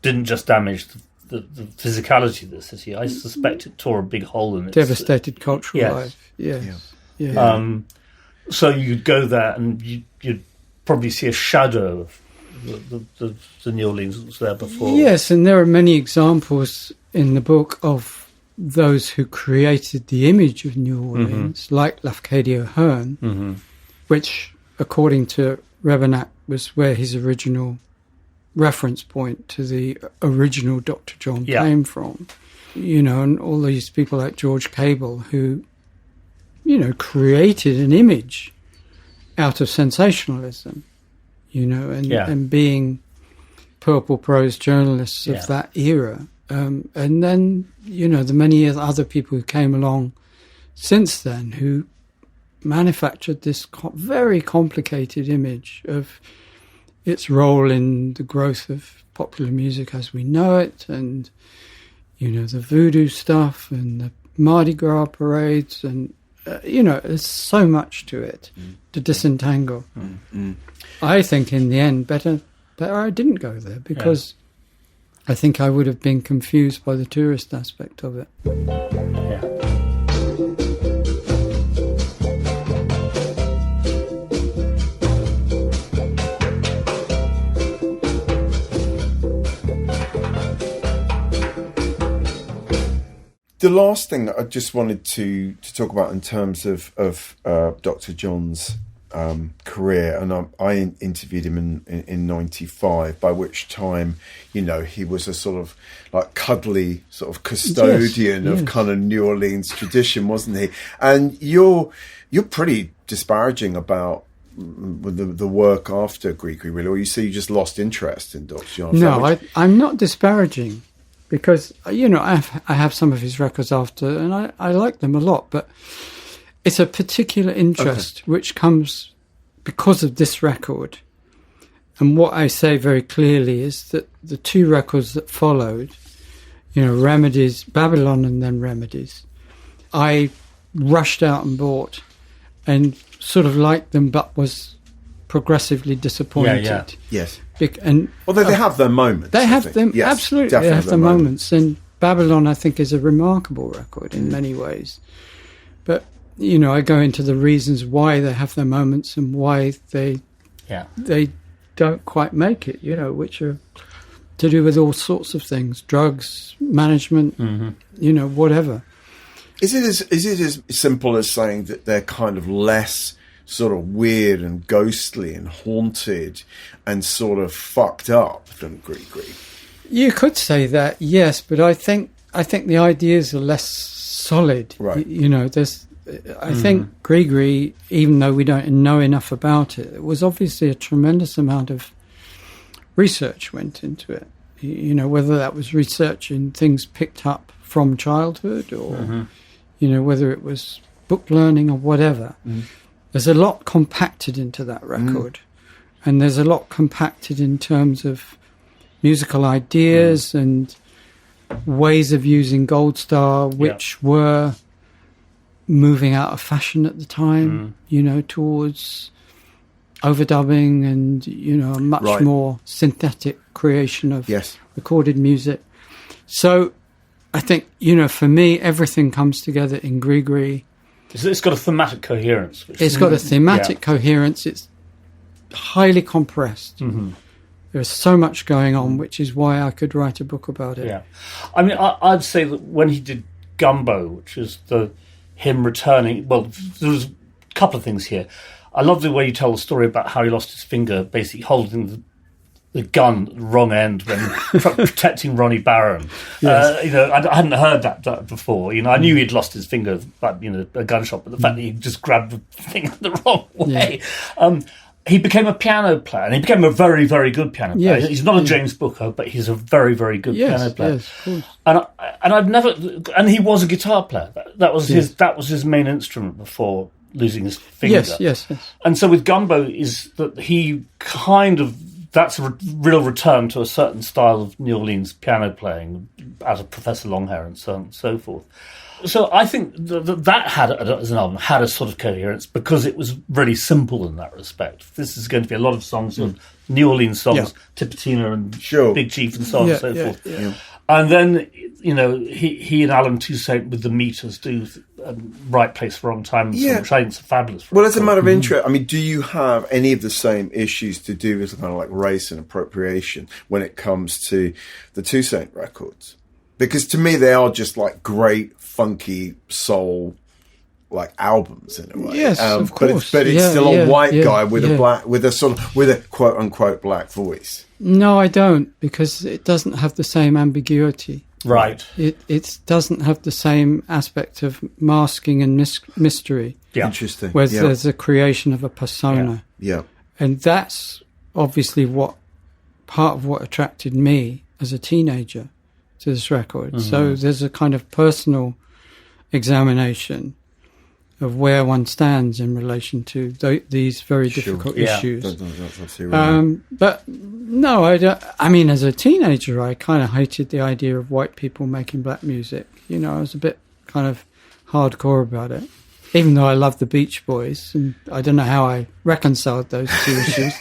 didn't just damage the physicality of the city. I suspect it tore a big hole in it. Devastated cultural life. Yes. Yeah. So you'd go there and you'd probably see a shadow of the New Orleans that was there before. Yes, and there are many examples in the book of those who created the image of New Orleans, like Lafcadio O'Hearn, which, according to Rebennack, was where his original reference point to the original Dr. John came from. And all these people like George Cable who, created an image out of sensationalism, and being purple prose journalists of that era. And then, the many other people who came along since then who manufactured this very complicated image of its role in the growth of popular music as we know it, and, the voodoo stuff and the Mardi Gras parades, and, there's so much to it to disentangle. I think in the end, better I didn't go there, because I think I would have been confused by the tourist aspect of it. Yeah. The last thing that I just wanted to talk about in terms of Dr. John's career, and I interviewed him in 95, by which time, you know, he was a sort of like cuddly sort of custodian of kind of New Orleans tradition, wasn't he? And you're pretty disparaging about the work after Gris-Gris, really, or you say you just lost interest in Dr. John? No, I'm not disparaging. Because, you know, I have some of his records after, and I like them a lot, but it's a particular interest which comes because of this record. And what I say very clearly is that the two records that followed, you know, Remedies, Babylon and then Remedies, I rushed out and bought and sort of liked them, but was progressively disappointed. Yeah. Yes. Although they have their moments. They have them, yes, absolutely. They have their moments. And Babylon, I think, is a remarkable record in many ways. But, you know, I go into the reasons why they have their moments and why they don't quite make it, you know, which are to do with all sorts of things, drugs, management, you know, whatever. Is it as simple as saying that they're kind of less sort of weird and ghostly and haunted and sort of fucked up than Gris-Gris? You could say that, yes, but I think the ideas are less solid. Right. You know, I think Gris-Gris, even though we don't know enough about it, it was obviously a tremendous amount of research went into it. You know, whether that was research in things picked up from childhood or, you know, whether it was book learning or whatever. There's a lot compacted into that record. And there's a lot compacted in terms of musical ideas and ways of using Gold Star, which were moving out of fashion at the time, you know, towards overdubbing and, you know, a much more synthetic creation of recorded music. So I think, you know, for me, everything comes together in Gris-Gris. It's got a thematic coherence. It's got a thematic coherence. It's highly compressed. There's so much going on, which is why I could write a book about it. Yeah. I mean, I'd say that when he did Gumbo, which is him returning... Well, there's a couple of things here. I love the way you tell the story about how he lost his finger, basically holding the gun at the wrong end when protecting Ronnie Barron. Yes. You know, I hadn't heard that before. You know, I knew he'd lost his finger, but, you know, a gunshot, but the fact that he just grabbed the thing the wrong way. He became a piano player, and he became a very, very good piano player. Yes. He's not a James Booker, but he's a very, very good piano player. Yes, of course. And I've never, and he was a guitar player. That was his main instrument before losing his finger. Yes. And so with Gumbo is that he kind of, that's a real return to a certain style of New Orleans piano playing out of Professor Longhair and so on and so forth. So I think that had, as an album, had a sort of coherence because it was really simple in that respect. This is going to be a lot of songs of New Orleans songs, Tipitina and Big Chief and so on and so forth. Yeah. And then, you know, he and Alan Toussaint with the meters do Right Place, Wrong Time, which I think is fabulous. Well, as a matter of interest, I mean, do you have any of the same issues to do with kind of like race and appropriation when it comes to the Toussaint records? Because to me, they are just like great, funky soul like albums in a way. Yes, of course. But it's still a white guy with a quote unquote black voice. No, I don't, because it doesn't have the same ambiguity. Right. It doesn't have the same aspect of masking and mystery. Yeah. Interesting. Where there's a creation of a persona. Yeah. And that's obviously part of what attracted me as a teenager to this record. So there's a kind of personal examination of where one stands in relation to these very difficult issues. That's right. But no, I don't. I mean, as a teenager, I kind of hated the idea of white people making black music. You know, I was a bit kind of hardcore about it, even though I loved the Beach Boys, and I don't know how I reconciled those two issues.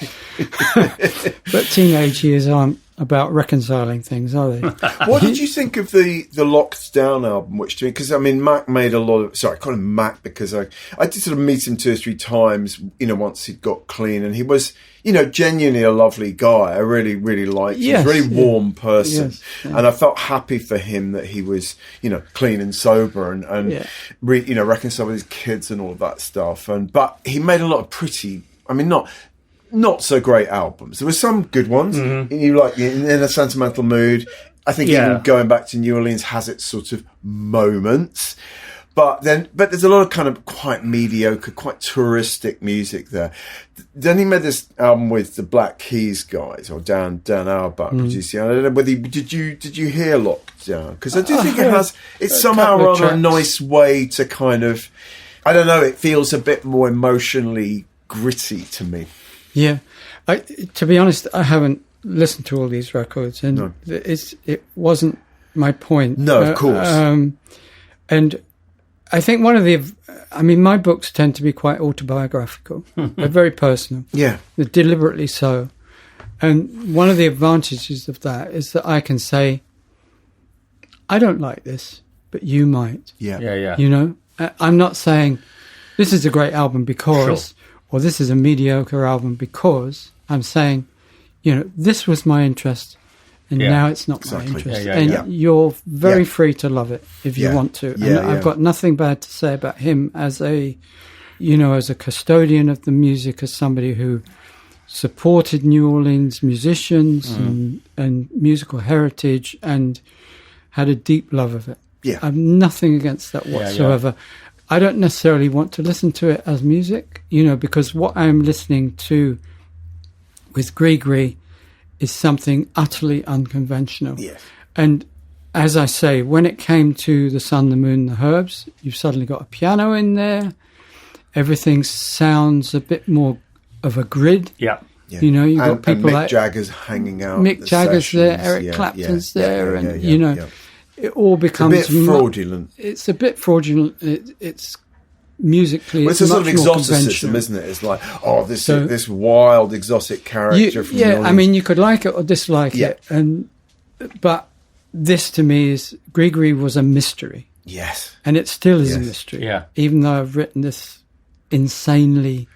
But teenage years aren't about reconciling things, are they? What did you think of the Locked Down album? Because I mean, Mac made a lot of. Sorry, I call him Mac because I did sort of meet him 2 or 3 times. Once he'd got clean, and he was, genuinely a lovely guy. I really, really liked him. He was a really warm person, and I felt happy for him that he was, clean and sober and reconciled with his kids and all of that stuff. But he made a lot of pretty. I mean, not so great albums. There were some good ones. Mm-hmm. You like in a sentimental mood. I think even Going Back to New Orleans has its sort of moments. But there's a lot of kind of quite mediocre, quite touristic music there. Then he made this album with the Black Keys guys, or Dan Auerbach producing. I don't know whether did you hear Locked Down? Because I do think it's somehow rather a nice way to kind of, I don't know, it feels a bit more emotionally gritty to me. Yeah, to be honest, I haven't listened to all these records, and it wasn't my point. No, of course. And I think my books tend to be quite autobiographical. They're very personal. Yeah, they're deliberately so. And one of the advantages of that is that I can say, I don't like this, but you might. Yeah. I'm not saying this is a great album because. Or this is a mediocre album because I'm saying, this was my interest and now it's not my interest. You're very free to love it if you want to. And I've got nothing bad to say about him as a custodian of the music, as somebody who supported New Orleans musicians and musical heritage and had a deep love of it. Yeah. I have nothing against that whatsoever. I don't necessarily want to listen to it as music, because what I'm listening to with Gris-Gris is something utterly unconventional. Yes. And as I say, when it came to The Sun, the Moon, the Herbs, you've suddenly got a piano in there. Everything sounds a bit more of a grid. Yeah. You've got people Mick like Jagger's hanging out. Mick Jagger's there, Eric Clapton's there, and it all becomes a bit fraudulent. It's a bit fraudulent. It's musically. Well, it's a sort of exoticism, isn't it? It's like, this wild exotic character. From New Orleans. I mean, you could like it or dislike it, but this to me is Gris-Gris was a mystery. Yes, and it still is a mystery. Yeah, even though I've written this insanely.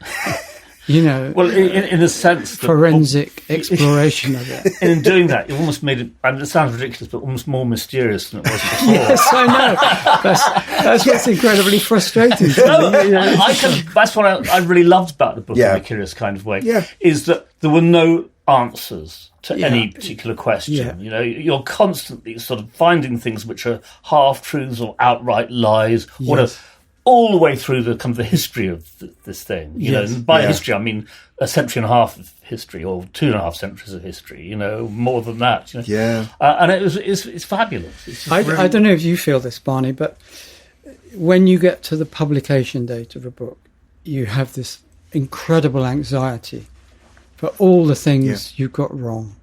Well, in a sense, forensic exploration of it. And in doing that, you've almost made it, and it sounds ridiculous, but almost more mysterious than it was before. Yes, I know. That's what's incredibly frustrating. That's what I really loved about the book in a curious kind of way, is that there were no answers to any particular question. You're constantly sort of finding things which are half-truths or outright lies, all the way through the kind of the history of this thing, and by history I mean a century and a half of history, or 2.5 centuries of history, more than that. And it's fabulous. I don't know if you feel this, Barney, but when you get to the publication date of a book, you have this incredible anxiety for all the things you got wrong.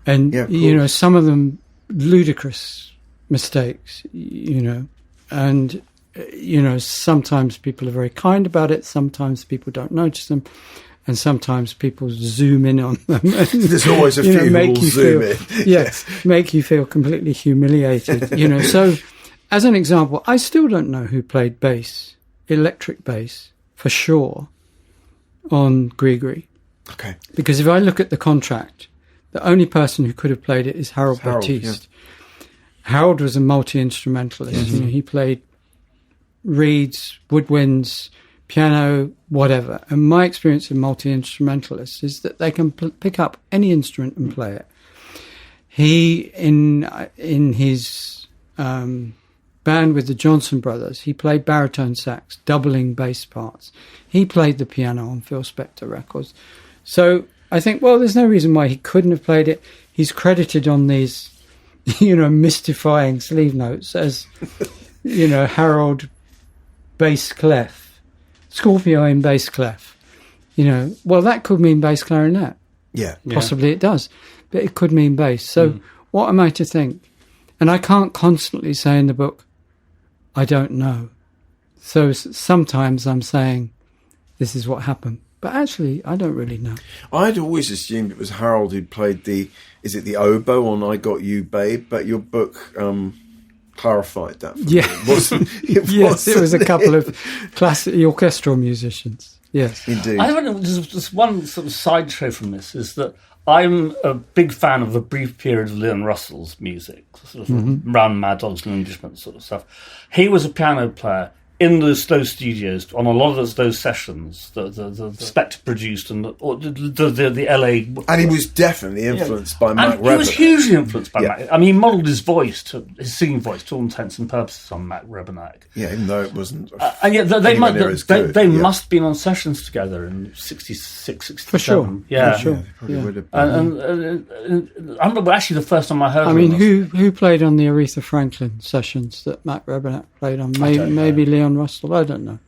And some of them ludicrous mistakes, and sometimes people are very kind about it, sometimes people don't notice them, and sometimes people zoom in on them. And, there's always a few who will zoom in. Yes, make you feel completely humiliated. So, as an example, I still don't know who played bass, electric bass, for sure, on Gris-Gris. Okay. Because if I look at the contract, the only person who could have played it is Harold Battiste. Harold was a multi-instrumentalist. He played reeds, woodwinds, piano, whatever. And my experience in multi-instrumentalists is that they can pick up any instrument and play it. He, in his band with the Johnson Brothers, he played baritone sax, doubling bass parts. He played the piano on Phil Spector records. So I think, well, there's no reason why he couldn't have played it. He's credited on these, mystifying sleeve notes as, Harold bass clef, Scorpio in bass clef. Well, that could mean bass clarinet. Yeah. Possibly it does. But it could mean bass. So what am I to think? And I can't constantly say in the book, I don't know. So sometimes I'm saying, this is what happened. But actually, I don't really know. I'd always assumed it was Harold who'd played the oboe on I Got You, Babe, but your book clarified that for me. It wasn't. It was a couple of classic orchestral musicians. Yes. Indeed. I haven't. Just one sort of sideshow from this is that I'm a big fan of a brief period of Leon Russell's music, sort of Round Mad Dogs and Englishmen sort of stuff. He was a piano player in those studios on a lot of those sessions that the Spectre produced and the LA. And he was definitely influenced by Mac Rebennack. He was hugely influenced by Yeah. Mac. I mean, he modelled his singing voice to all intents and purposes on Mac Rebennack. Yeah, even though it wasn't. And yet they anywhere near as good. they Yeah. must have been on sessions together in 66, 67. For sure. Yeah. For sure. They probably would have been. And I remember actually the first time I heard I mean, them, who played on the Aretha Franklin sessions that Mac Rebennack played on? don't know. Maybe Leon Russell. I don't know.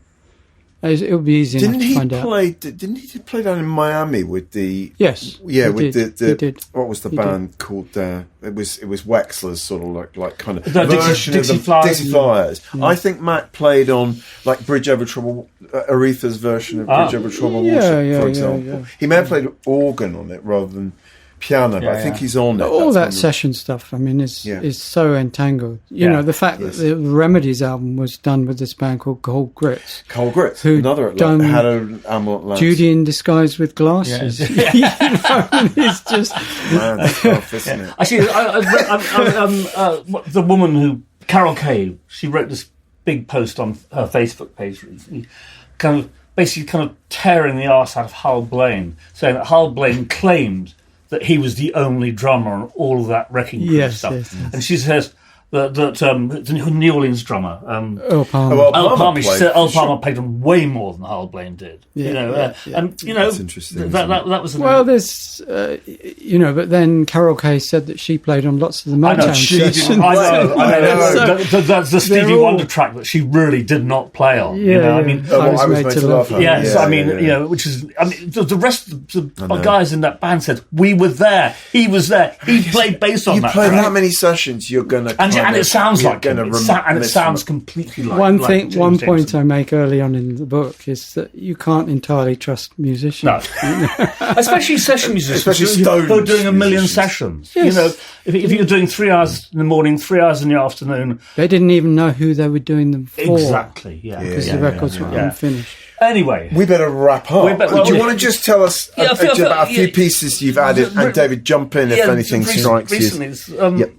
It would be easy enough to find out. Didn't he play down in Miami with the? Yes. Yeah, he with did. the He did. what was the He band called? It was Wexler's sort of like kind of No, version Dixie of the Flyers. Dixie Flyers. I think Mac played on like Bridge Over Troubled, Aretha's version of Bridge Over Troubled Water, for example. He may have played organ on it rather than piano, but I think he's on it. All That's that one of- session stuff, I mean, is so entangled. You Yeah. know, the fact that the Remedies album was done with this band called Cold Grits. Cold Grits, Who'd another done had an Amulet Lance. Judy in Disguise with Glasses. Yeah. You know, it's just... Man stuff, isn't it? actually, the woman who Carol Kay, she wrote this big post on her Facebook page recently, basically tearing the arse out of Hal Blaine, saying that Hal Blaine claimed that he was the only drummer on all of that Wrecking Crew Yes, stuff. yes. And she says that the New Orleans drummer, Earl Palmer. Earl Palmer, she played, said Earl for sure. Palmer played on way more than Hal Blaine did. Yeah, And you know, That's interesting, that isn't was Well, there's, but then Carol Kay said that she played on lots of the I know, Motown she did. sessions. I know. So That's the Stevie they're all- Wonder track that she really did not play on. Yeah, you know, yeah. I mean, I was made to love her. yes, Yeah, I mean, yeah, yeah. you know, which is, I mean, the rest of the guys in that band said, we were there, he was there, he played bass on You that play track. that many sessions, you're gonna And it sounds like him. gonna And it sounds completely like one James point Jameson. I make early on in the book is that you can't entirely trust musicians. No, especially session musicians, Especially who are stoned doing a million musicians. sessions. Yes. You know, if you're doing 3 hours in the morning, 3 hours in the afternoon, They didn't even know who they were doing them for. exactly. Yeah, Because Yeah, the records were yeah. unfinished. Anyway, We better wrap up. well, Do you want to just tell us about a few yeah. pieces you've added, and David, jump in if anything strikes you. recently, it's,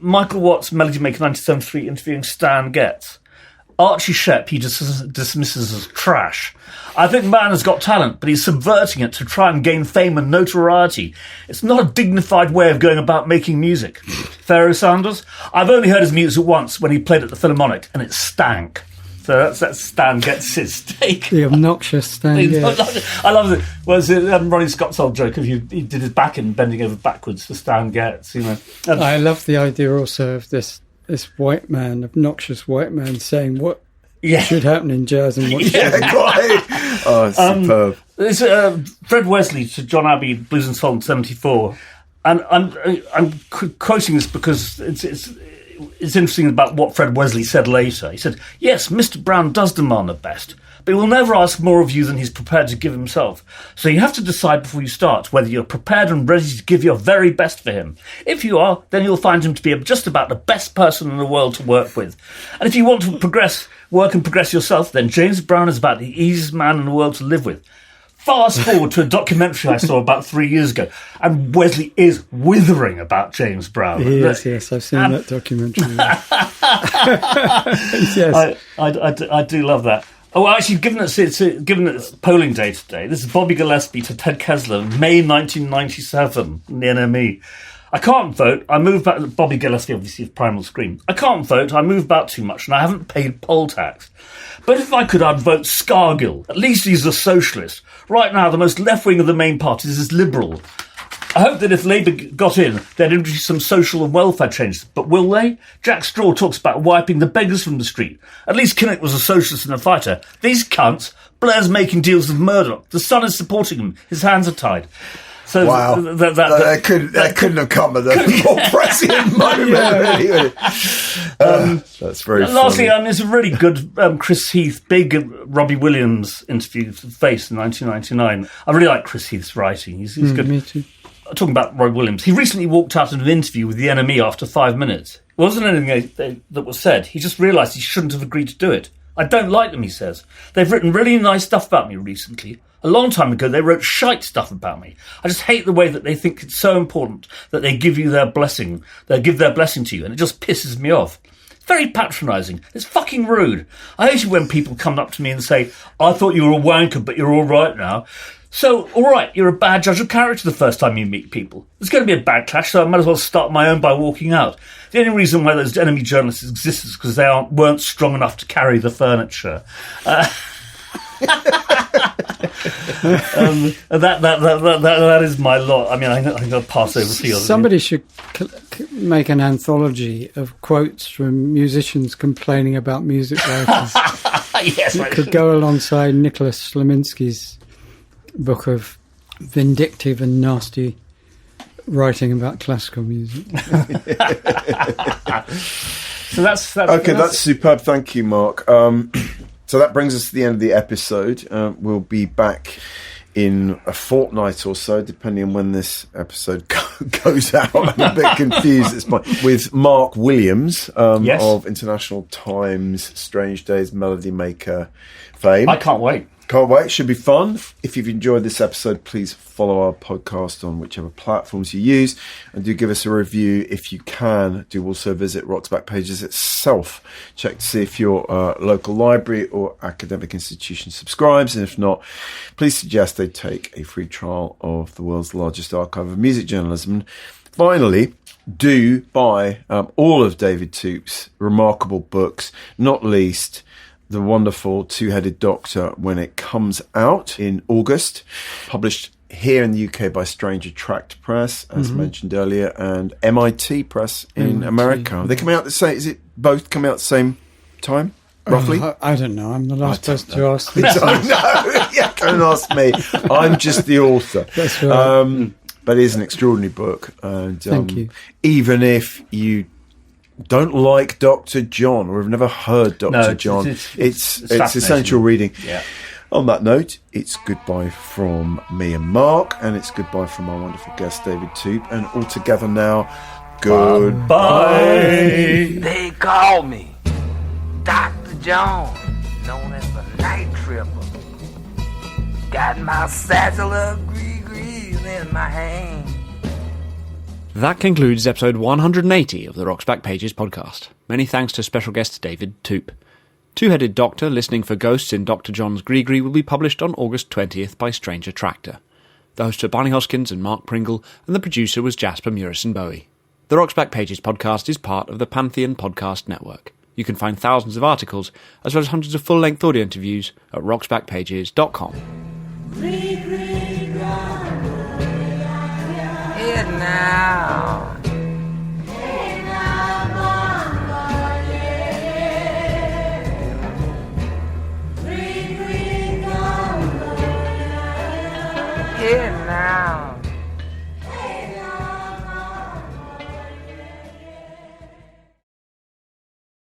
Michael Watts, Melody Maker, 1973, interviewing Stan Getz. Archie Shepp he dismisses as trash. I think man has got talent, but he's subverting it to try and gain fame and notoriety. It's not a dignified way of going about making music. Pharaoh Sanders? I've only heard his music once when he played at the Philharmonic, and it stank. So that's Stan Getz's take. The obnoxious Stan Getz. I love it. Well, it's Ronnie Scott's old joke of he did his back in bending over backwards for Stan Getz, you know. I love the idea also of this white man, obnoxious white man, saying what should happen in jazz and what shouldn't. Quite. Oh, it's superb. It's Fred Wesley to John Abbey, Blues and Soul, 74, and I'm quoting this because it's interesting about what Fred Wesley said later. He said, "Yes, Mr. Brown does demand the best, but he will never ask more of you than he's prepared to give himself. So you have to decide before you start whether you're prepared and ready to give your very best for him. If you are, then you'll find him to be just about the best person in the world to work with. And if you want to work and progress yourself, then James Brown is about the easiest man in the world to live with." Fast forward to a documentary I saw about 3 years ago, and Wesley is withering about James Brown. Yes, I've seen that documentary. Yes. I do love that. Oh, actually, given it's polling day today, this is Bobby Gillespie to Ted Kessler, May 1997, in the NME. I can't vote. I move back. Bobby Gillespie, obviously, of Primal Scream. I can't vote. I move about too much, and I haven't paid poll tax. But if I could, I'd vote Scargill. At least he's a socialist. Right now, the most left-wing of the main parties is Liberal. I hope that if Labour got in, they'd introduce some social and welfare changes. But will they? Jack Straw talks about wiping the beggars from the street. At least Kinnock was a socialist and a fighter. These cunts, Blair's making deals with Murdoch. The Sun is supporting him. His hands are tied. So wow. That couldn't have come at a more prescient moment. Really. That's very lastly, funny. there's a really good Chris Heath, big Robbie Williams interview for Face in 1999. I really like Chris Heath's writing. He's good. Me too. Talking about Roy Williams, he recently walked out of an interview with the NME after 5 minutes. It wasn't anything that was said. He just realised he shouldn't have agreed to do it. I don't like them, he says. They've written really nice stuff about me recently. A long time ago, they wrote shite stuff about me. I just hate the way that they think it's so important that they give you their blessing. They give their blessing to you, and it just pisses me off. Very patronising. It's fucking rude. I hate it when people come up to me and say, I thought you were a wanker, but you're all right now. So, all right, you're a bad judge of character the first time you meet people. There's going to be a bad clash, so I might as well start my own by walking out. The only reason why those enemy journalists exist is because they weren't strong enough to carry the furniture. That is my lot. I mean, I'm going to pass over to you. Somebody should make an anthology of quotes from musicians complaining about music writers. Yes, it could go alongside Nicholas Slaminsky's book of vindictive and nasty writing about classical music. So that's okay. That's superb. Thank you, Mark. So that brings us to the end of the episode. We'll be back in a fortnight or so, depending on when this episode goes out. I'm a bit confused at this point. With Mark Williams yes. of International Times, Strange Days Melody Maker fame. I can't wait. Can't wait. Should be fun. If you've enjoyed this episode, please follow our podcast on whichever platforms you use, and do give us a review if you can. Do also visit Rock's Back Pages itself. Check to see if your local library or academic institution subscribes, and if not, please suggest they take a free trial of the world's largest archive of music journalism. Finally, do buy all of David Toop's remarkable books, not least The Wonderful Two-Headed Doctor, when it comes out in August, published here in the UK by Stranger Tract Press, as mentioned earlier, and MIT Press in America. Are they coming out the same? Is it both coming out at the same time, roughly? I don't know. I'm the last person to ask. No, yeah, don't ask me. I'm just the author. That's right. But it is an extraordinary book, and Thank you. even if you don't like Dr. John or have never heard Dr. John, it's essential reading. Yeah. On that note, it's goodbye from me and Mark, and it's goodbye from our wonderful guest David Toop, and all together now, goodbye. They call me Dr. John, known as the Night Tripper. Got my satchel of Gris-Gris in my hand. That concludes episode 180 of the Rock's Back Pages podcast. Many thanks to special guest David Toop. Two-Headed Doctor, Listening for Ghosts in Dr. John's Gris-Gris will be published on August 20th by Stranger Tractor. The hosts are Barney Hoskins and Mark Pringle, and the producer was Jasper Murison-Bowie. The Rock's Back Pages podcast is part of the Pantheon Podcast Network. You can find thousands of articles, as well as hundreds of full-length audio interviews at rocksbackpages.com. Here now.